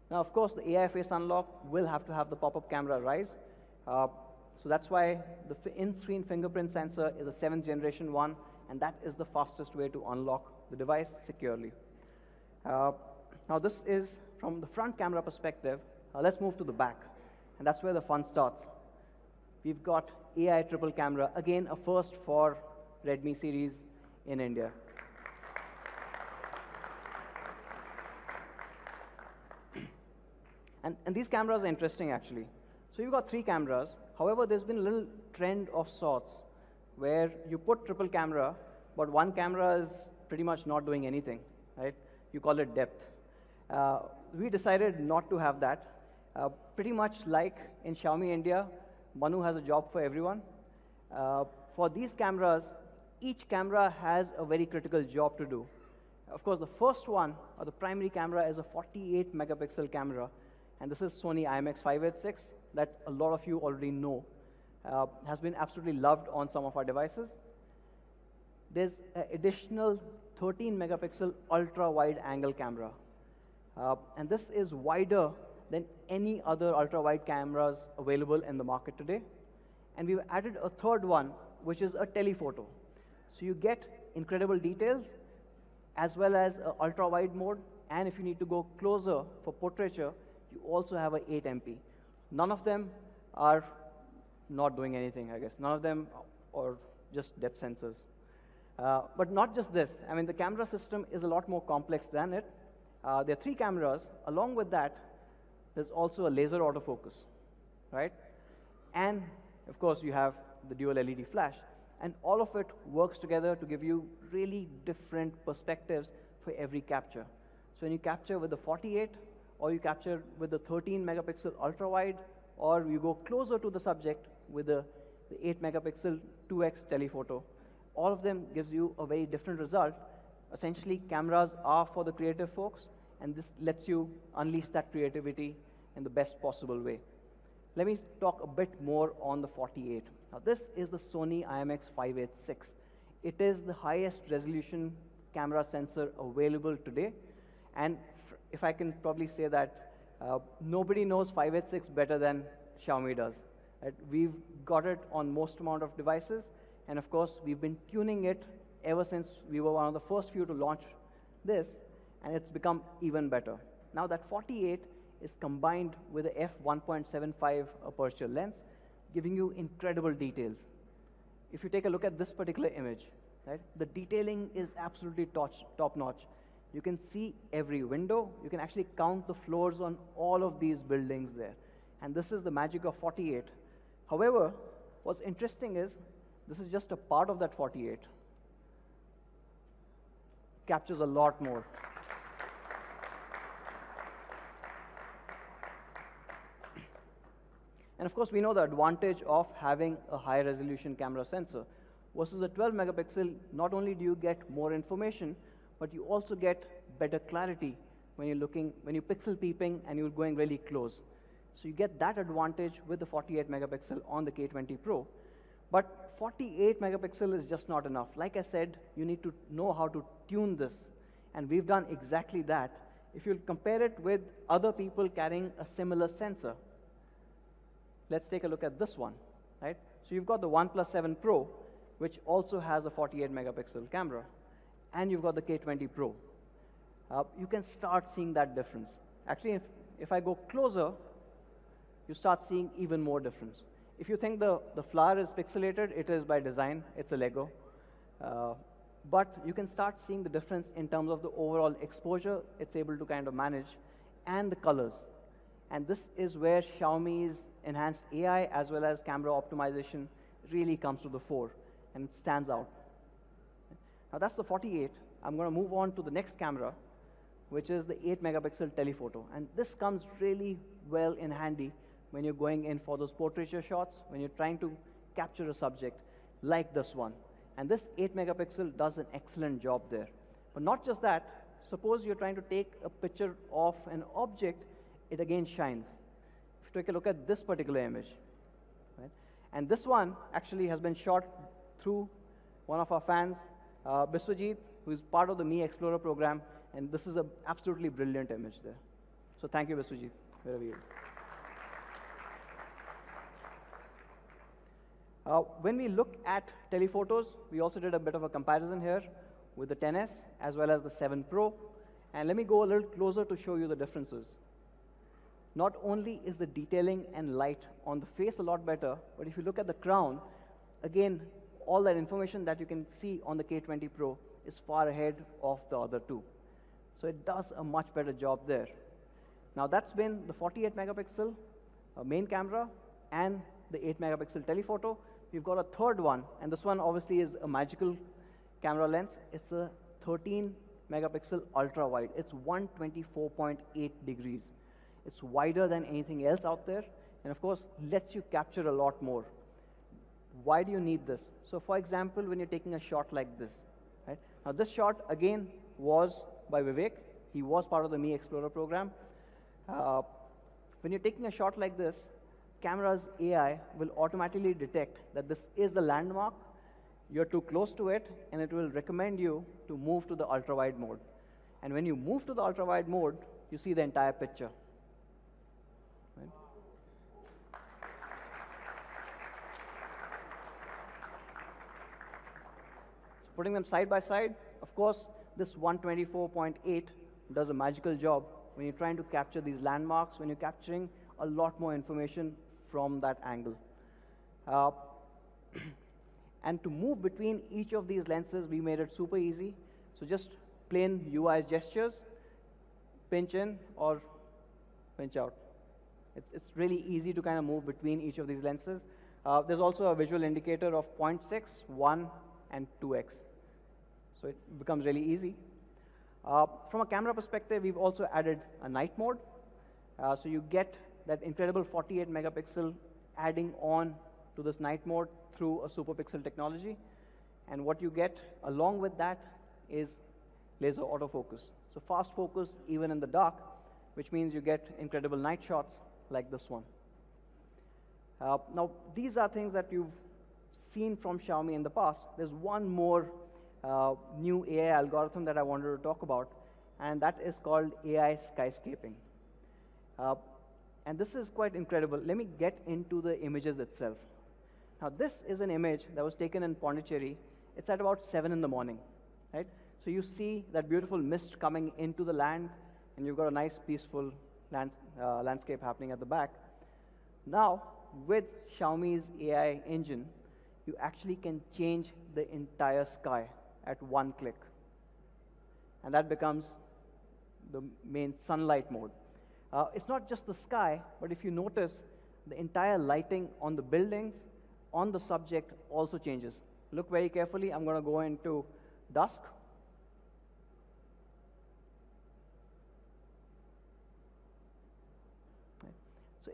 [SPEAKER 10] Now, of course, the AI face unlock will have to have the pop-up camera rise. So that's why the in-screen fingerprint sensor is a 7th generation one, and that is the fastest way to unlock the device securely. Now this is from the front camera perspective. Let's move to the back, and that's where the fun starts. We've got AI triple camera, again a first for Redmi series in India. And these cameras are interesting actually. So you've got 3 cameras. However, there's been a little trend of sorts where you put triple camera, but one camera is pretty much not doing anything, right? You call it depth. We decided not to have that. Pretty much like in Xiaomi India, Manu has a job for everyone. For these cameras, each camera has a very critical job to do. Of course, the first one, or the primary camera, is a 48 megapixel camera. And this is Sony IMX586 that a lot of you already know. Has been absolutely loved on some of our devices. There's an additional 13 megapixel ultra wide angle camera. And this is wider than any other ultra wide cameras available in the market today. And we've added a third one, which is a telephoto. So you get incredible details as well as an ultra wide mode. And if you need to go closer for portraiture, you also have an 8MP. None of them are not doing anything, I guess. None of them are just depth sensors. But not just this. I mean, the camera system is a lot more complex than it. There are 3 cameras. Along with that, there's also a laser autofocus, right? And, of course, you have the dual LED flash. And all of it works together to give you really different perspectives for every capture. So when you capture with the 48, or you capture with the 13 megapixel ultra wide, or you go closer to the subject with the 8 megapixel 2x telephoto, all of them gives you a very different result. Essentially, cameras are for the creative folks, and this lets you unleash that creativity in the best possible way. Let me talk a bit more on the 48. Now, this is the Sony IMX586. It is the highest resolution camera sensor available today. And if I can probably say that, nobody knows 586 better than Xiaomi does. Right? We've got it on most amount of devices. And of course, we've been tuning it ever since we were one of the first few to launch this. And it's become even better. Now that 48 is combined with a f1.75 aperture lens, giving you incredible details. If you take a look at this particular image, right, the detailing is absolutely top-notch. You can see every window. You can actually count the floors on all of these buildings there. And this is the magic of 48. However, what's interesting is this is just a part of that 48. captures a lot more. And of course, we know the advantage of having a high resolution camera sensor versus a 12 megapixel. Not only do you get more information, but you also get better clarity when you're pixel peeping and you're going really close. So you get that advantage with the 48 megapixel on the K20 Pro. But 48 megapixel is just not enough. Like I said, you need to know how to tune this. And we've done exactly that. If you compare it with other people carrying a similar sensor, let's take a look at this one, right? So you've got the OnePlus 7 Pro, which also has a 48 megapixel camera, and you've got the K20 Pro. You can start seeing that difference. Actually, if I go closer, you start seeing even more difference. If you think the flower is pixelated, it is by design. It's a Lego. But you can start seeing the difference in terms of the overall exposure it's able to kind of manage and the colors. And this is where Xiaomi's enhanced AI as well as camera optimization really comes to the fore, and it stands out. Now that's the 48. I'm going to move on to the next camera, which is the 8 megapixel telephoto. And this comes really well in handy when you're going in for those portraiture shots, when you're trying to capture a subject like this one. And this 8 megapixel does an excellent job there. But not just that, suppose you're trying to take a picture of an object, it again shines. If you take a look at this particular image, right? And this one actually has been shot through one of our fans, Biswajit, who is part of the Me Explorer program, and this is an absolutely brilliant image there. So thank you, Biswajit, wherever he is. When we look at telephotos, we also did a bit of a comparison here with the 10S as well as the 7 Pro. And let me go a little closer to show you the differences. Not only is the detailing and light on the face a lot better, but if you look at the crown, again, all that information that you can see on the K20 Pro is far ahead of the other two. So it does a much better job there. Now that's been the 48 megapixel main camera and the 8 megapixel telephoto. We've got a third one, and this one obviously is a magical camera lens. It's a 13 megapixel ultra wide. It's 124.8 degrees. It's wider than anything else out there, and of course, lets you capture a lot more. Why do you need this? So for example, when you're taking a shot like this, right? Now this shot, again, was by Vivek. He was part of the Me Explorer program. When you're taking a shot like this, camera's AI will automatically detect that this is a landmark, you're too close to it, and it will recommend you to move to the ultra-wide mode. And when you move to the ultra-wide mode, you see the entire picture. Right? So putting them side by side, of course, this 124.8 does a magical job when you're trying to capture these landmarks, when you're capturing a lot more information from that angle. And to move between each of these lenses, we made it super easy. So just plain UI gestures, pinch in or pinch out. It's really easy to kind of move between each of these lenses. There's also a visual indicator of 0.6, 1, and 2x. So it becomes really easy. From a camera perspective, we've also added a night mode. So you get that incredible 48 megapixel adding on to this night mode through a super pixel technology. And what you get along with that is laser autofocus. So fast focus even in the dark, which means you get incredible night shots like this one. Now, these are things that you've seen from Xiaomi in the past. There's one more new AI algorithm that I wanted to talk about, and that is called AI skyscaping. And this is quite incredible. Let me get into the images itself. Now, this is an image that was taken in Pondicherry. It's at about 7 in the morning, right? So you see that beautiful mist coming into the land, and you've got a nice, peaceful landscape happening at the back. Now, with Xiaomi's AI engine, you actually can change the entire sky at one click. And that becomes the main sunlight mode. It's not just the sky, but if you notice, the entire lighting on the buildings, on the subject also changes. Look very carefully. I'm going to go into dusk.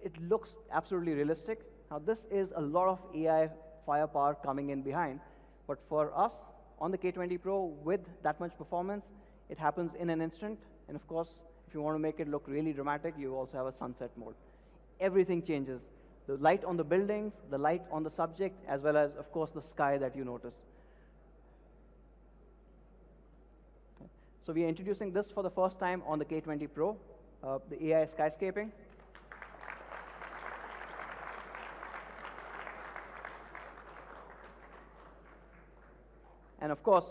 [SPEAKER 10] it looks absolutely realistic. Now this is a lot of AI firepower coming in behind, but for us on the K20 Pro with that much performance, it happens in an instant. And of course, if you want to make it look really dramatic, you also have a sunset mode. Everything changes. The light on the buildings, the light on the subject, as well as, of course, the sky that you notice. So we are introducing this for the first time on the K20 Pro, the AI skyscaping. And of course,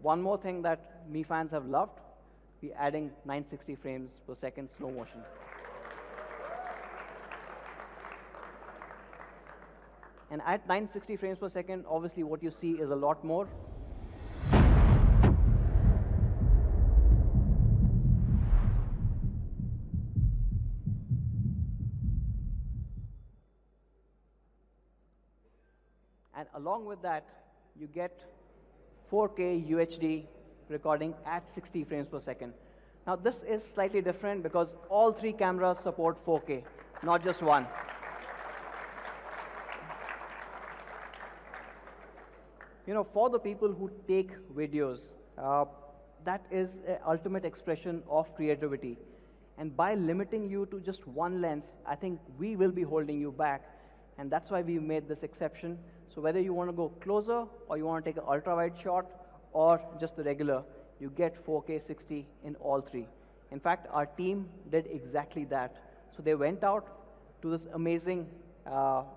[SPEAKER 10] one more thing that Mi fans have loved, we're adding 960 frames per second slow motion. And at 960 frames per second, obviously what you see is a lot more. And along with that, you get 4K UHD recording at 60 frames per second. Now this is slightly different because all three cameras support 4K, not just one. You know, for the people who take videos, that is an ultimate expression of creativity. And by limiting you to just one lens, I think we will be holding you back. And that's why we made this exception. So whether you want to go closer or you want to take an ultra-wide shot or just the regular, you get 4K 60 in all three. In fact, our team did exactly that. So they went out to this amazing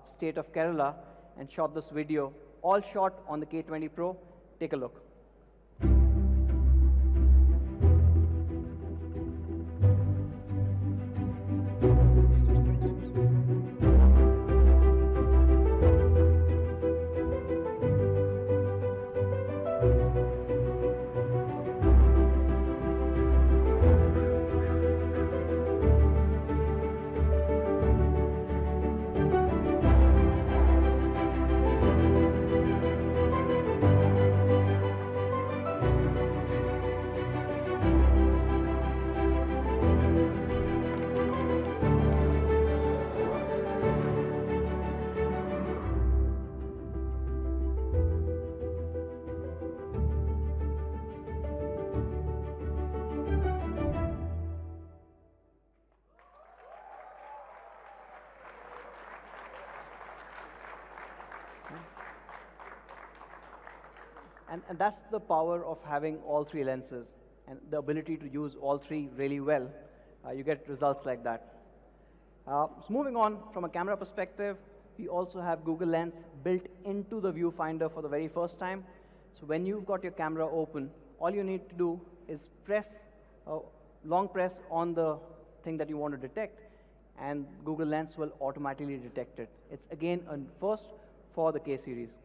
[SPEAKER 10] state of Kerala and shot this video, all shot on the K20 Pro. Take a look. And that's the power of having all three lenses and the ability to use all three really well. You get results like that. So moving on from a camera perspective, we also have Google Lens built into the viewfinder for the very first time. So when you've got your camera open, all you need to do is press, long press on the thing that you want to detect, and Google Lens will automatically detect it. It's again a first for the K series.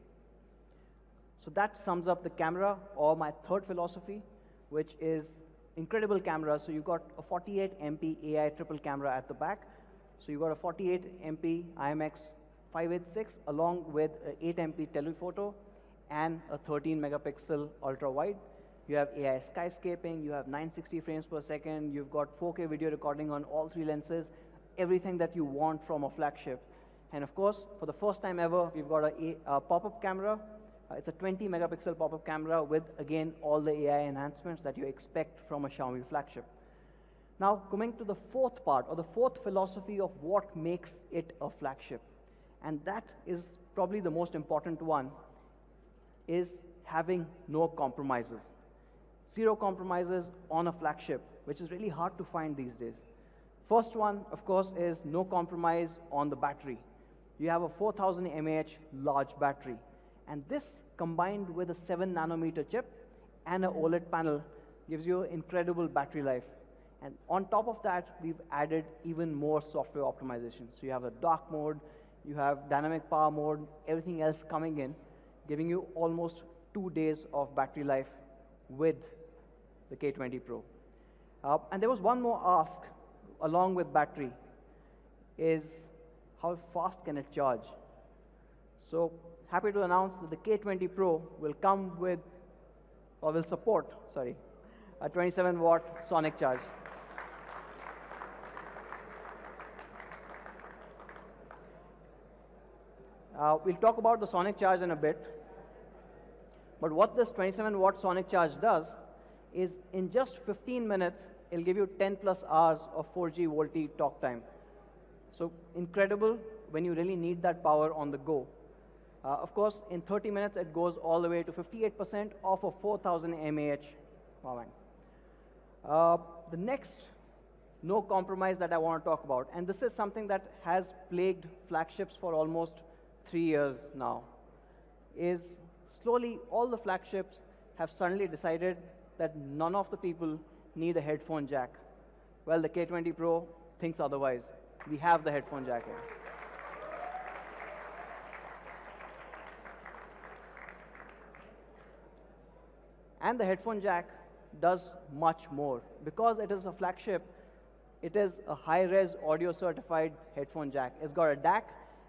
[SPEAKER 10] So that sums up the camera, or my third philosophy, which is incredible camera. So you've got a 48 MP AI triple camera at the back. So you've got a 48 MP IMX 586 along with an 8 MP telephoto and a 13 megapixel ultra wide. You have AI skyscaping, you have 960 frames per second, you've got 4K video recording on all three lenses, everything that you want from a flagship. And of course, for the first time ever, we've got a pop-up camera. It's a 20 megapixel pop-up camera with, again, all the AI enhancements that you expect from a Xiaomi flagship. Now, coming to the fourth part, or the fourth philosophy of what makes it a flagship, and that is probably the most important one, is having no compromises. Zero compromises on a flagship, which is really hard to find these days. First one, of course, is no compromise on the battery. You have a 4000 mAh large battery. And this, combined with a 7 nanometer chip and an OLED panel, gives you incredible battery life. And on top of that, we've added even more software optimization. So you have a dark mode, you have dynamic power mode, everything else coming in, giving you almost 2 days of battery life with the K20 Pro. And there was one more ask along with battery, is how fast can it charge? So happy to announce that the K20 Pro will come with, or will support, sorry, a 27-watt sonic charge. We'll talk about the sonic charge in a bit. But what this 27-watt sonic charge does is in just 15 minutes, it'll give you 10 plus hours of 4G VoLTE talk time. So incredible when you really need that power on the go. Of course, in 30 minutes, it goes all the way to 58% off of 4000 mAh power bank. The next no compromise that I want to talk about, and this is something that has plagued flagships for almost 3 years now, is slowly all the flagships have suddenly decided that none of the people need a headphone jack. Well, the K20 Pro thinks otherwise. We have the headphone jack here. And the headphone jack does much more. Because it is a flagship, it is a high-res audio certified headphone jack. It's got a DAC,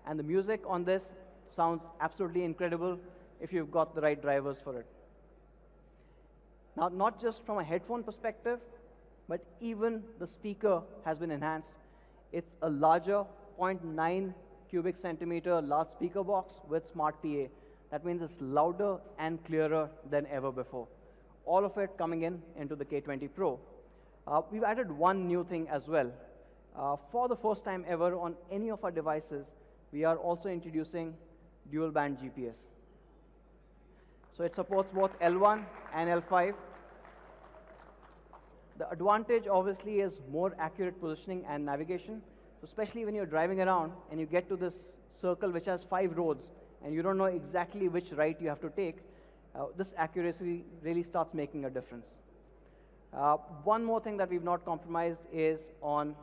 [SPEAKER 10] and the music on this sounds absolutely incredible if you've got the right drivers for it. Now, not just from a headphone perspective, but even the speaker has been enhanced. It's a larger 0.9 cubic centimeter large speaker box with smart PA. That means it's louder and clearer than ever before. All of it coming into the K20 Pro. We've added one new thing as well. For the first time ever on any of our devices, we are also introducing dual band GPS. So it supports both L1 and L5. The advantage obviously is more accurate positioning and navigation, so especially when you're driving around and you get to this circle which has 5 roads and you don't know exactly which right you have to take, this accuracy really starts making a difference. One more thing that we've not compromised is on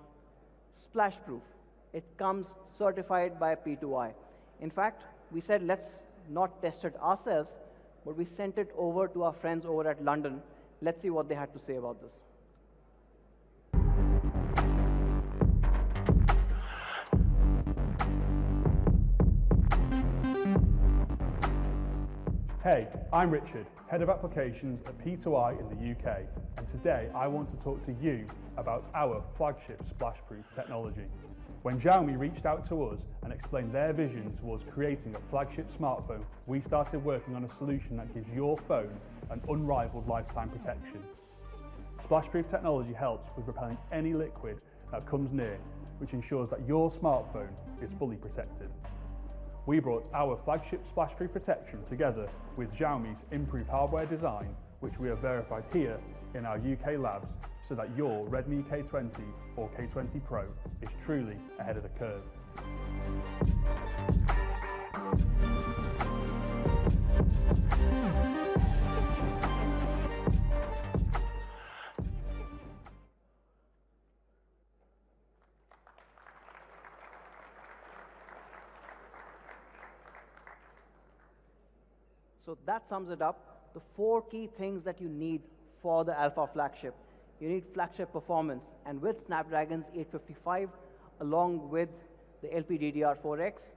[SPEAKER 10] splash proof. It comes certified by P2I. In fact, we said let's not test it ourselves, but we sent it over to our friends over at London. Let's see what they had to say about this.
[SPEAKER 11] Hey, I'm Richard, Head of Applications at P2I in the UK, and today I want to talk to you about our flagship splashproof technology. When Xiaomi reached out to us and explained their vision towards creating a flagship smartphone, we started working on a solution that gives your phone an unrivaled lifetime protection. Splashproof technology helps with repelling any liquid that comes near, which ensures that your smartphone is fully protected. We brought our flagship splashproof protection together with Xiaomi's improved hardware design, which we have verified here in our UK labs, so that your Redmi K20 or K20 Pro is truly ahead of the curve.
[SPEAKER 10] So that sums it up. The 4 key things that you need for the Alpha flagship. You need flagship performance, and with Snapdragon's 855, along with the LPDDR4X,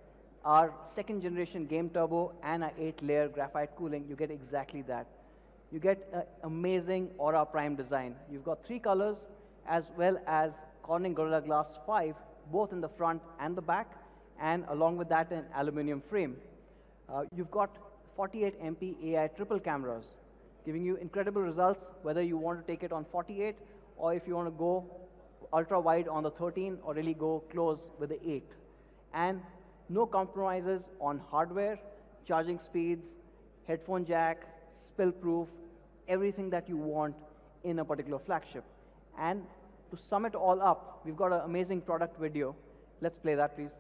[SPEAKER 10] our 2nd generation game turbo, and our 8-layer graphite cooling, you get exactly that. You get an amazing Aura Prime design. You've got 3 colors, as well as Corning Gorilla Glass 5, both in the front and the back, and along with that, an aluminum frame. You've got 48 MP AI triple cameras, giving you incredible results, whether you want to take it on 48 or if you want to go ultra wide on the 13 or really go close with the 8. And no compromises on hardware, charging speeds, headphone jack, spill proof, everything that you want in a particular flagship. And to sum it all up, we've got an amazing product video. Let's play that, please.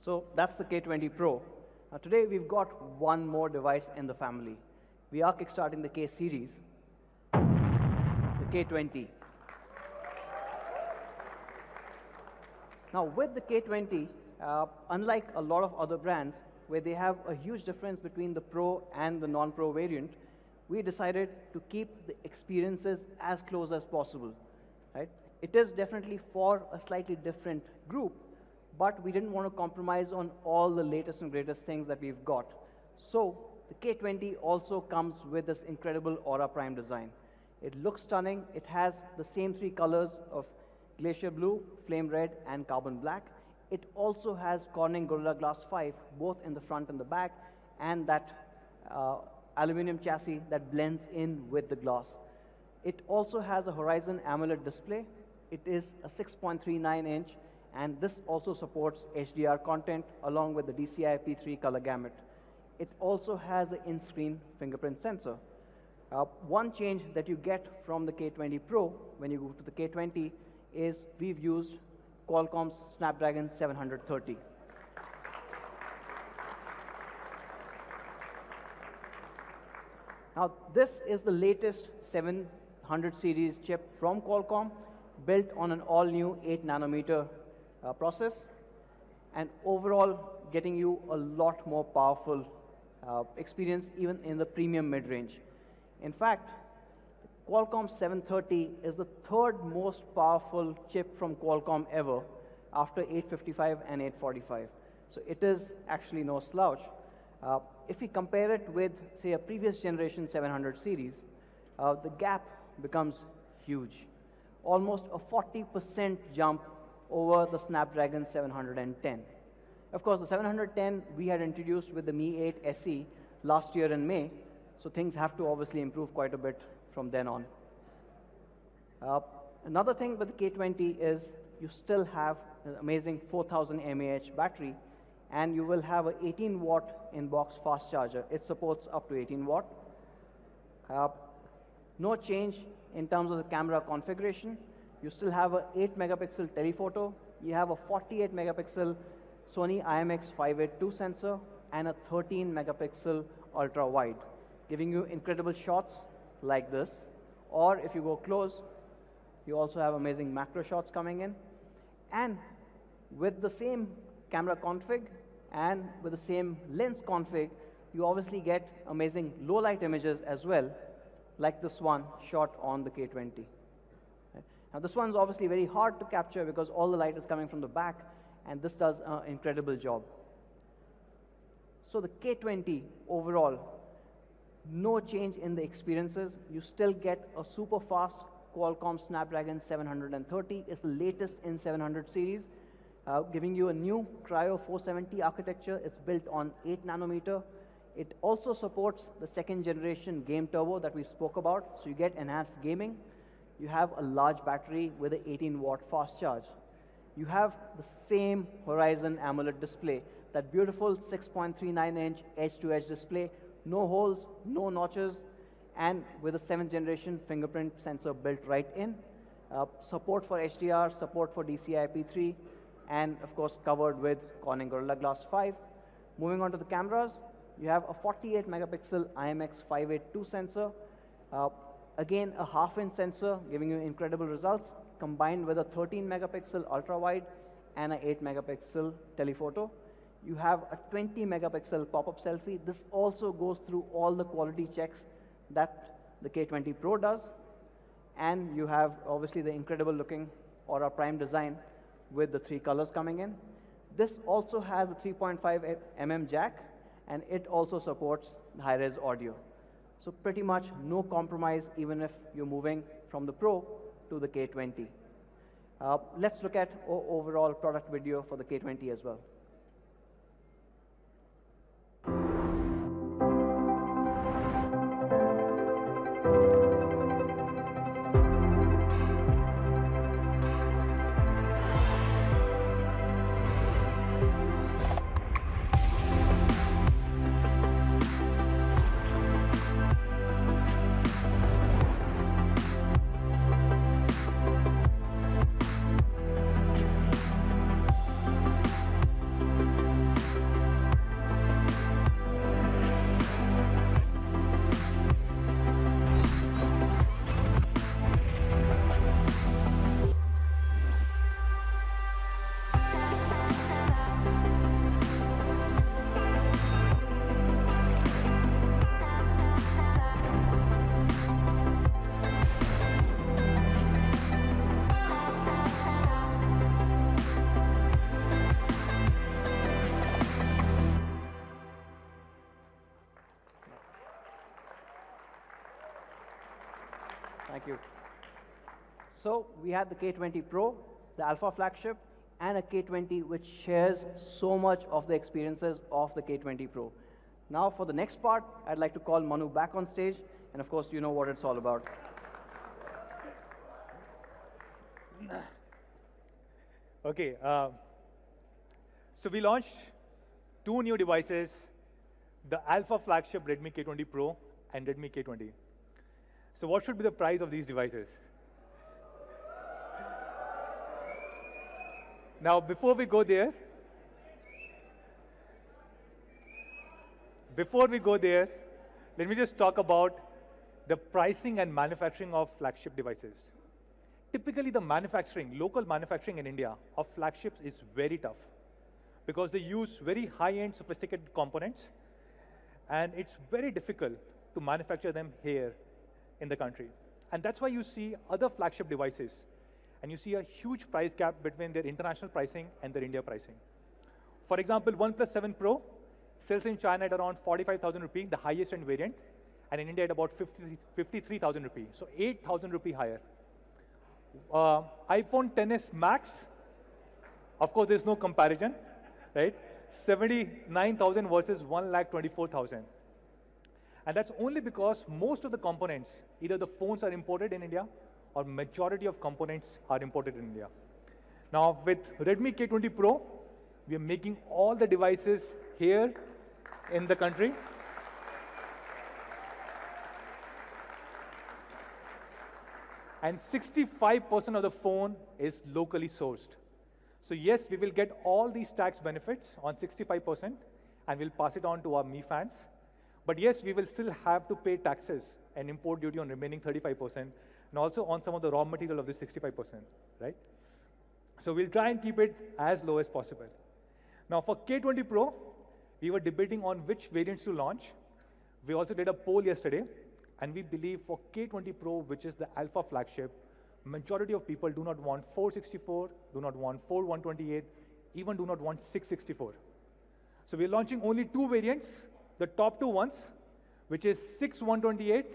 [SPEAKER 10] So that's the K20 Pro. Now today we've got one more device in the family. We are kickstarting the K series, the K20. Now with the K20, unlike a lot of other brands where they have a huge difference between the Pro and the non-Pro variant, we decided to keep the experiences as close as possible. Right? It is definitely for a slightly different group, but we didn't want to compromise on all the latest and greatest things that we've got. So the K20 also comes with this incredible Aura Prime design. It looks stunning. It has the same three colors of Glacier Blue, Flame Red, and Carbon Black. It also has Corning Gorilla Glass 5, both in the front and the back, and that aluminum chassis that blends in with the glass. It also has a Horizon AMOLED display. It is a 6.39 inch, and this also supports HDR content along with the DCI P3 color gamut. It also has an in-screen fingerprint sensor. One change that you get from the K20 Pro when you go to the K20 is we've used Qualcomm's Snapdragon 730. Now, this is the latest 700 series chip from Qualcomm, built on an all-new 8-nanometer process, and overall getting you a lot more powerful experience even in the premium mid-range. In fact, Qualcomm 730 is the third most powerful chip from Qualcomm ever, after 855 and 845. So it is actually no slouch. If we compare it with, say, a previous generation 700 series, the gap becomes huge. Almost a 40% jump over the Snapdragon 710. Of course, the 710 we had introduced with the Mi 8 SE last year in May, so things have to obviously improve quite a bit from then on. Another thing with the K20 is you still have an amazing 4000 mAh battery, and you will have an 18-watt in-box fast charger. It supports up to 18 watt. No change in terms of the camera configuration. You still have an 8-megapixel telephoto. You have a 48-megapixel Sony IMX582 sensor and a 13-megapixel ultra-wide, giving you incredible shots like this. Or if you go close, you also have amazing macro shots coming in. And with the same camera config and with the same lens config, you obviously get amazing low light images as well, like this one shot on the K20. Now this one's obviously very hard to capture because all the light is coming from the back, and this does an incredible job. So the K20 overall, no change in the experiences. You still get a super fast Qualcomm Snapdragon 730. It's the latest in 700 series, giving you a new Cryo 470 architecture. It's built on 8-nanometer. It also supports the second generation game turbo that we spoke about, so you get enhanced gaming. You have a large battery with an 18-watt fast charge. You have the same Horizon AMOLED display, that beautiful 6.39-inch edge-to-edge display, no holes, no notches, and with a 7th generation fingerprint sensor built right in. Support for HDR, support for DCI P3, and of course covered with Corning Gorilla Glass 5. Moving on to the cameras, you have a 48-megapixel IMX582 sensor. Again, a half-inch sensor giving you incredible results, combined with a 13-megapixel ultra-wide and an 8-megapixel telephoto. You have a 20-megapixel pop-up selfie. This also goes through all the quality checks that the K20 Pro does. And you have obviously the incredible-looking Aura Prime design with the 3 colors coming in. This also has a 3.5 mm jack, and it also supports high-res audio. So pretty much no compromise, even if you're moving from the Pro to the K20. Let's look at overall product video for the K20 as well. So we had the K20 Pro, the Alpha flagship, and a K20 which shares so much of the experiences of the K20 Pro. Now for the next part, I'd like to call Manu back on stage, and of course you know what it's all about.
[SPEAKER 4] Okay, so we launched two new devices, the Alpha flagship Redmi K20 Pro and Redmi K20. So what should be the price of these devices? Now, before we go there, let me just talk about the pricing and manufacturing of flagship devices. Typically, the manufacturing, local manufacturing in India of flagships is very tough because they use very high-end sophisticated components, and it's very difficult to manufacture them here in the country. And that's why you see other flagship devices, and you see a huge price gap between their international pricing and their India pricing. For example, OnePlus 7 Pro sells in China at around 45,000 rupee, the highest end variant, and in India at about 53,000 rupee, so 8,000 rupee higher. iPhone XS Max, of course, there's no comparison, right? 79,000 versus 1,24,000. And that's only because most of the components, either the phones are imported in India or majority of components are imported in India. Now, with Redmi K20 Pro, we are making all the devices here in the country. And 65% of the phone is locally sourced. So yes, we will get all these tax benefits on 65%, and we'll pass it on to our Mi fans. But yes, we will still have to pay taxes and import duty on remaining 35%, and also on some of the raw material of the 65%, right? So we'll try and keep it as low as possible. Now for K20 Pro, we were debating on which variants to launch. We also did a poll yesterday, and we believe for K20 Pro, which is the Alpha flagship, majority of people do not want 464, do not want 4128, even do not want 664. So we're launching only two variants, the top two ones, which is 6128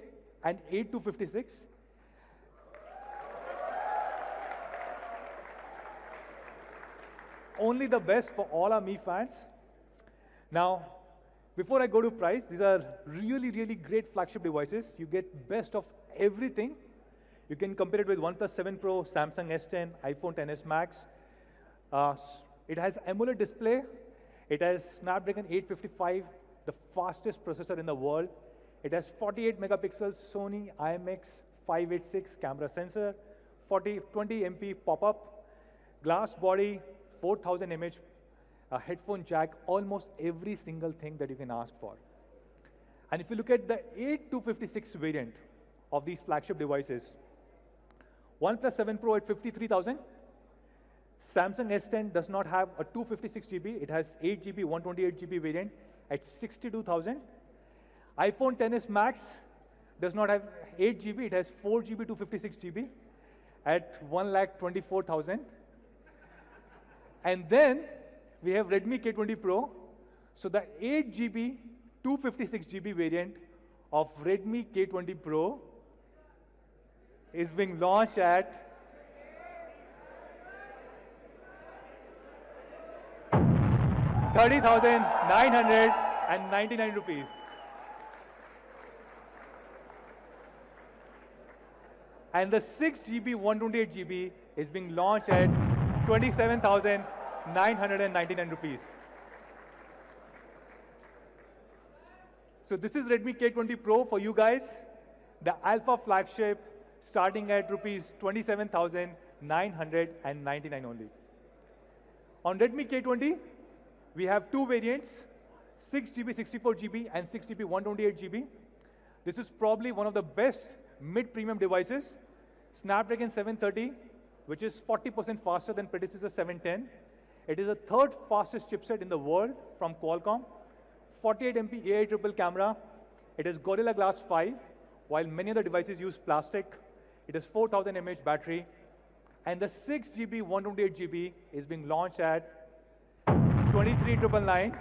[SPEAKER 4] and 8256. Only the best for all our Mi fans. Now, before I go to price, these are really, really great flagship devices. You get best of everything. You can compare it with OnePlus 7 Pro, Samsung S10, iPhone XS Max. It has AMOLED display. It has Snapdragon 855, the fastest processor in the world. It has 48 megapixels Sony IMX586 camera sensor, 20 MP pop-up, glass body, 4000 mAh headphone jack, almost every single thing that you can ask for. And if you look at the 8256 variant of these flagship devices, OnePlus 7 Pro at 53,000, Samsung S10 does not have a 256 GB, it has 8 GB, 128 GB variant at 62,000. iPhone XS Max does not have 8 GB, it has 4 GB, 256 GB at 1,24,000. And then we have Redmi K20 Pro. So the 8 GB, 256 GB variant of Redmi K20 Pro is being launched at 30,999 rupees. And the 6 GB, 128 GB is being launched at 27,999 rupees. So this is Redmi K20 Pro for you guys, the Alpha flagship starting at rupees 27,999 only. On Redmi K20, we have two variants, 6 GB, 64 GB and 6 GB, 128 GB. This is probably one of the best mid-premium devices. Snapdragon 730, which is 40% faster than predecessor 710. It is the third fastest chipset in the world from Qualcomm. 48 MP AI triple camera. It is Gorilla Glass 5, while many other devices use plastic. It is 4,000 mAh battery. And the 6 GB, 128 GB is being launched at 23,999.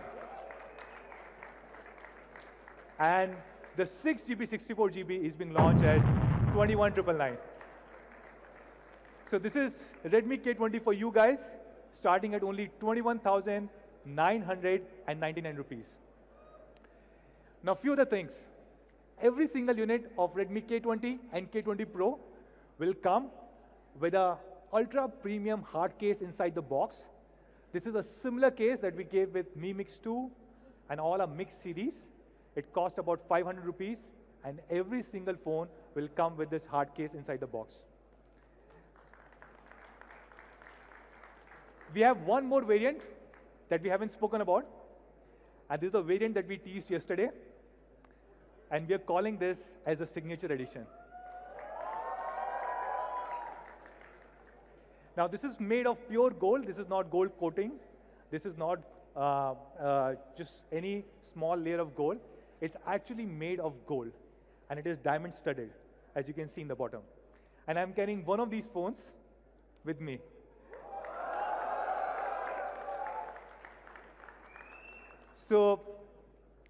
[SPEAKER 4] And the 6 GB, 64 GB is being launched at 21,999.
[SPEAKER 12] So this is Redmi K20 for you guys, starting at only 21,999 rupees. Now, few other things. Every single unit of Redmi K20 and K20 Pro will come with a ultra premium hard case inside the box. This is a similar case that we gave with Mi Mix 2 and all our Mix series. It cost about 500 rupees, and every single phone will come with this hard case inside the box. We have one more variant that we haven't spoken about, and this is the variant that we teased yesterday, and we are calling this as a signature edition. Now, this is made of pure gold. This is not gold coating. This is not just any small layer of gold. It's actually made of gold, and it is diamond studded, as you can see in the bottom. And I'm carrying one of these phones with me. So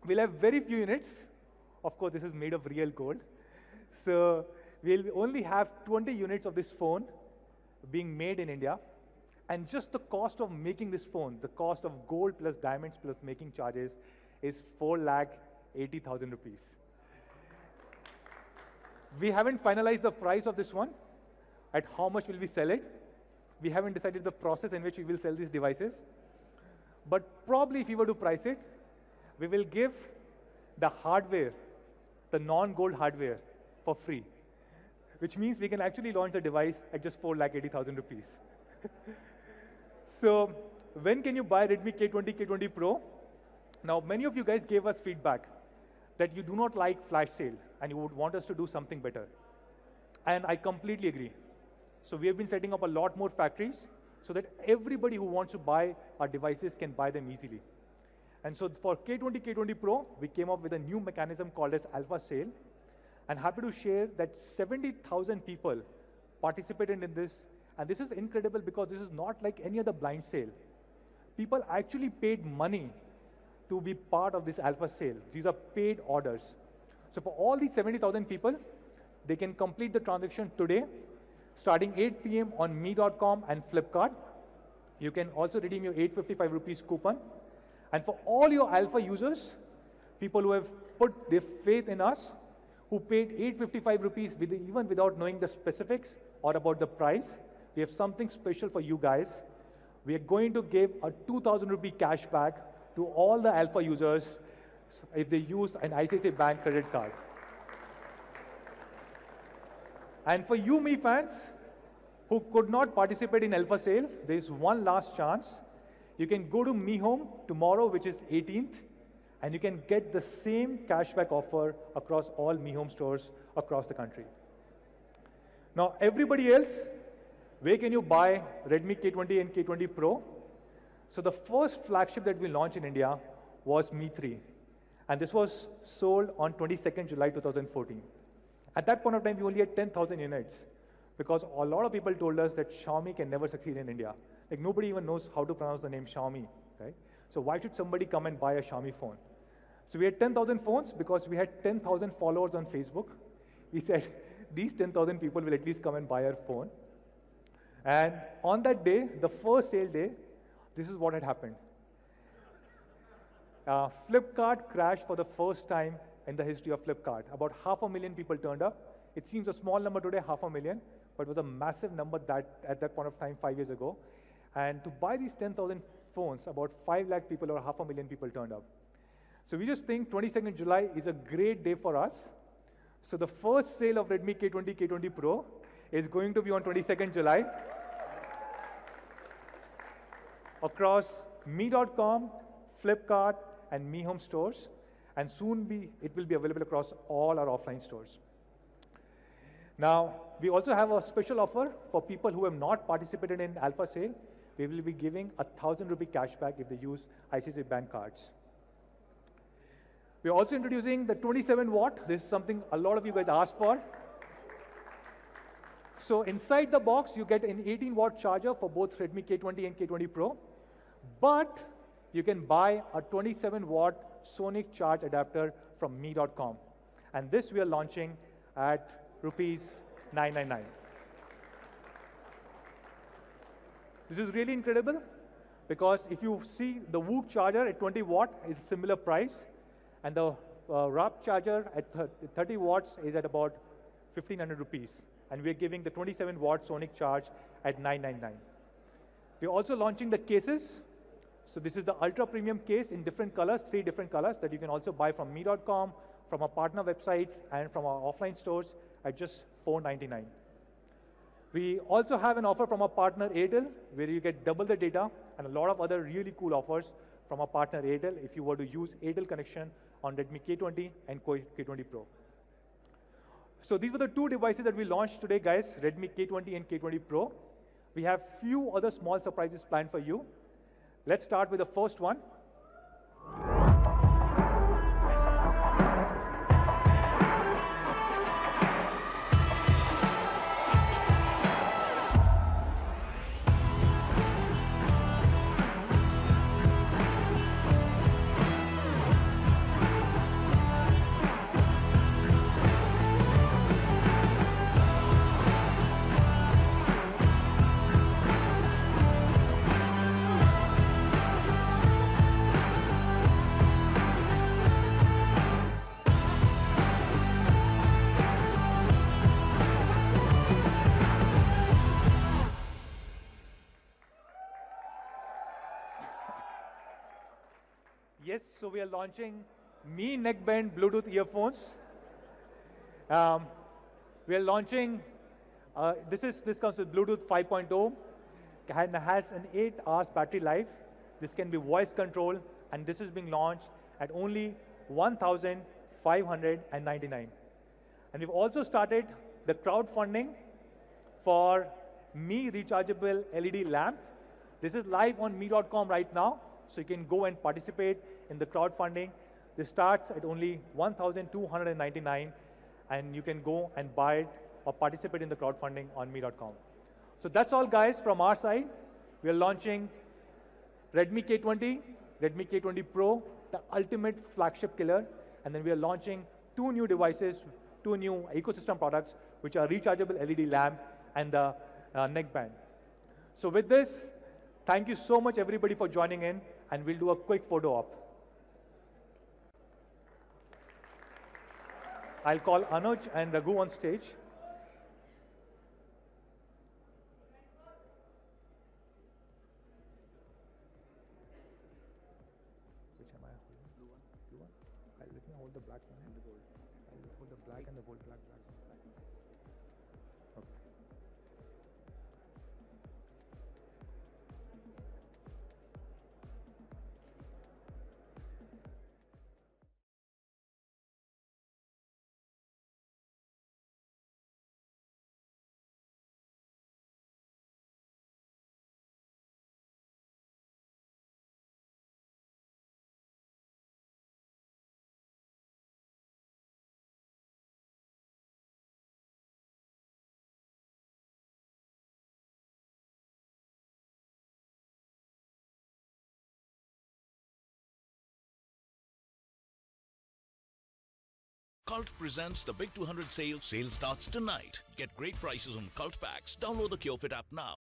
[SPEAKER 12] we'll have very few units. Of course, this is made of real gold. So we'll only have 20 units of this phone being made in India. And just the cost of making this phone, the cost of gold plus diamonds plus making charges, is 4,80,000 rupees. We haven't finalized the price of this one, at how much will we sell it. We haven't decided the process in which we will sell these devices. But probably if we were to price it, we will give the hardware, the non-gold hardware, for free, which means we can actually launch the device at just 4,80,000 rupees. So when can you buy Redmi K20, K20 Pro? Now, many of you guys gave us feedback that you do not like flash sale and you would want us to do something better. And I completely agree. So we have been setting up a lot more factories so that everybody who wants to buy our devices can buy them easily. And so for K20, K20 Pro, we came up with a new mechanism called as Alpha Sale. And happy to share that 70,000 people participated in this. And this is incredible because this is not like any other blind sale. People actually paid money to be part of this Alpha Sale. These are paid orders. So for all these 70,000 people, they can complete the transaction today, starting 8 p.m. on me.com and Flipkart. You can also redeem your 855 rupees coupon. And for all your Alpha users, people who have put their faith in us, who paid 855 rupees even without knowing the specifics or about the price, we have something special for you guys. We are going to give a 2,000 rupee cashback to all the Alpha users if they use an ICICI Bank credit card. And for you Mi fans who could not participate in Alpha Sale, there is one last chance. You can go to Mi Home tomorrow, which is 18th, and you can get the same cashback offer across all Mi Home stores across the country. Now, everybody else, where can you buy Redmi K20 and K20 Pro? So the first flagship that we launched in India was Mi 3. And this was sold on 22nd July 2014. At that point of time, we only had 10,000 units because a lot of people told us that Xiaomi can never succeed in India. Like nobody even knows how to pronounce the name Xiaomi, right? So why should somebody come and buy a Xiaomi phone? So we had 10,000 phones because we had 10,000 followers on Facebook. We said, these 10,000 people will at least come and buy our phone. And on that day, the first sale day, this is what had happened. Flipkart crashed for the first time in the history of Flipkart. About 500,000 people turned up. It seems a small number today, 500,000, but it was a massive number at that point of time 5 years ago. And to buy these 10,000 phones, about 5 lakh people or 500,000 people turned up. So we just think 22nd July is a great day for us. So the first sale of Redmi K20, K20 Pro is going to be on 22nd July across me.com, Flipkart, and Mi Home stores. And soon it will be available across all our offline stores. Now, we also have a special offer for people who have not participated in Alpha Sale. We will be giving a 1,000 rupee cashback if they use ICICI Bank cards. We're also introducing the 27 watt. This is something a lot of you guys asked for. So inside the box, you get an 18 watt charger for both Redmi K20 and K20 Pro. But you can buy a 27 watt Sonic charge adapter from me.com. And this we are launching at rupees 999. This is really incredible because if you see the Whoop charger at 20 watt is a similar price, and the RAP charger at 30 watts is at about 1,500 rupees. And we're giving the 27 watt sonic charge at 999. We're also launching the cases. So this is the ultra premium case in different colors, 3 different colors that you can also buy from me.com, from our partner websites, and from our offline stores at just $499. We also have an offer from our partner Airtel, where you get double the data and a lot of other really cool offers from our partner Airtel if you were to use Airtel connection on Redmi K20 and K20 Pro. So these were the 2 devices that we launched today, guys, Redmi K20 and K20 Pro. We have few other small surprises planned for you. Let's start with the first one. Yes, so we are launching Mi Neckband Bluetooth earphones. We are launching, this comes with Bluetooth 5.0 and has an 8 hours battery life. This can be voice controlled, and this is being launched at only $1,599. And we've also started the crowdfunding for Mi rechargeable LED lamp. This is live on me.com right now, so you can go and participate in the crowdfunding. This starts at only $1,299, and you can go and buy it or participate in the crowdfunding on me.com. So that's all, guys, from our side. We are launching Redmi K20, Redmi K20 Pro, the ultimate flagship killer, and then we are launching 2 new devices, 2 new ecosystem products, which are rechargeable LED lamp and the neckband. So with this, thank you so much, everybody, for joining in, and we'll do a quick photo op. I'll call Anuj and Raghu on stage. Which am I holding? Blue one. Blue one? Let me hold the black one and the gold. I'll hold the black and the gold. Black, black, black. Okay.
[SPEAKER 13] Cult presents the Big 200 sale. Sale starts tonight. Get great prices on Cult packs. Download the KeoFit app now.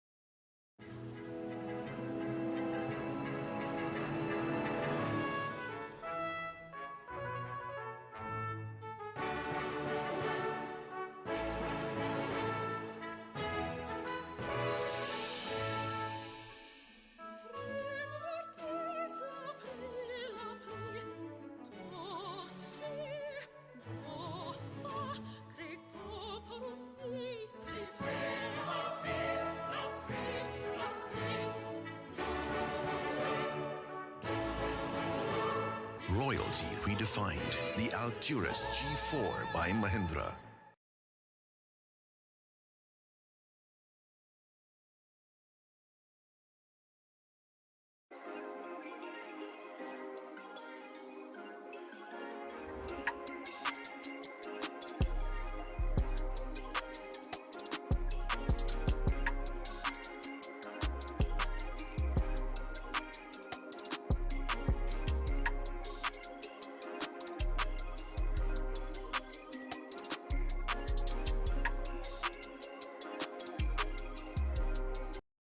[SPEAKER 14] Royalty redefined. The Alturas G4 by Mahindra.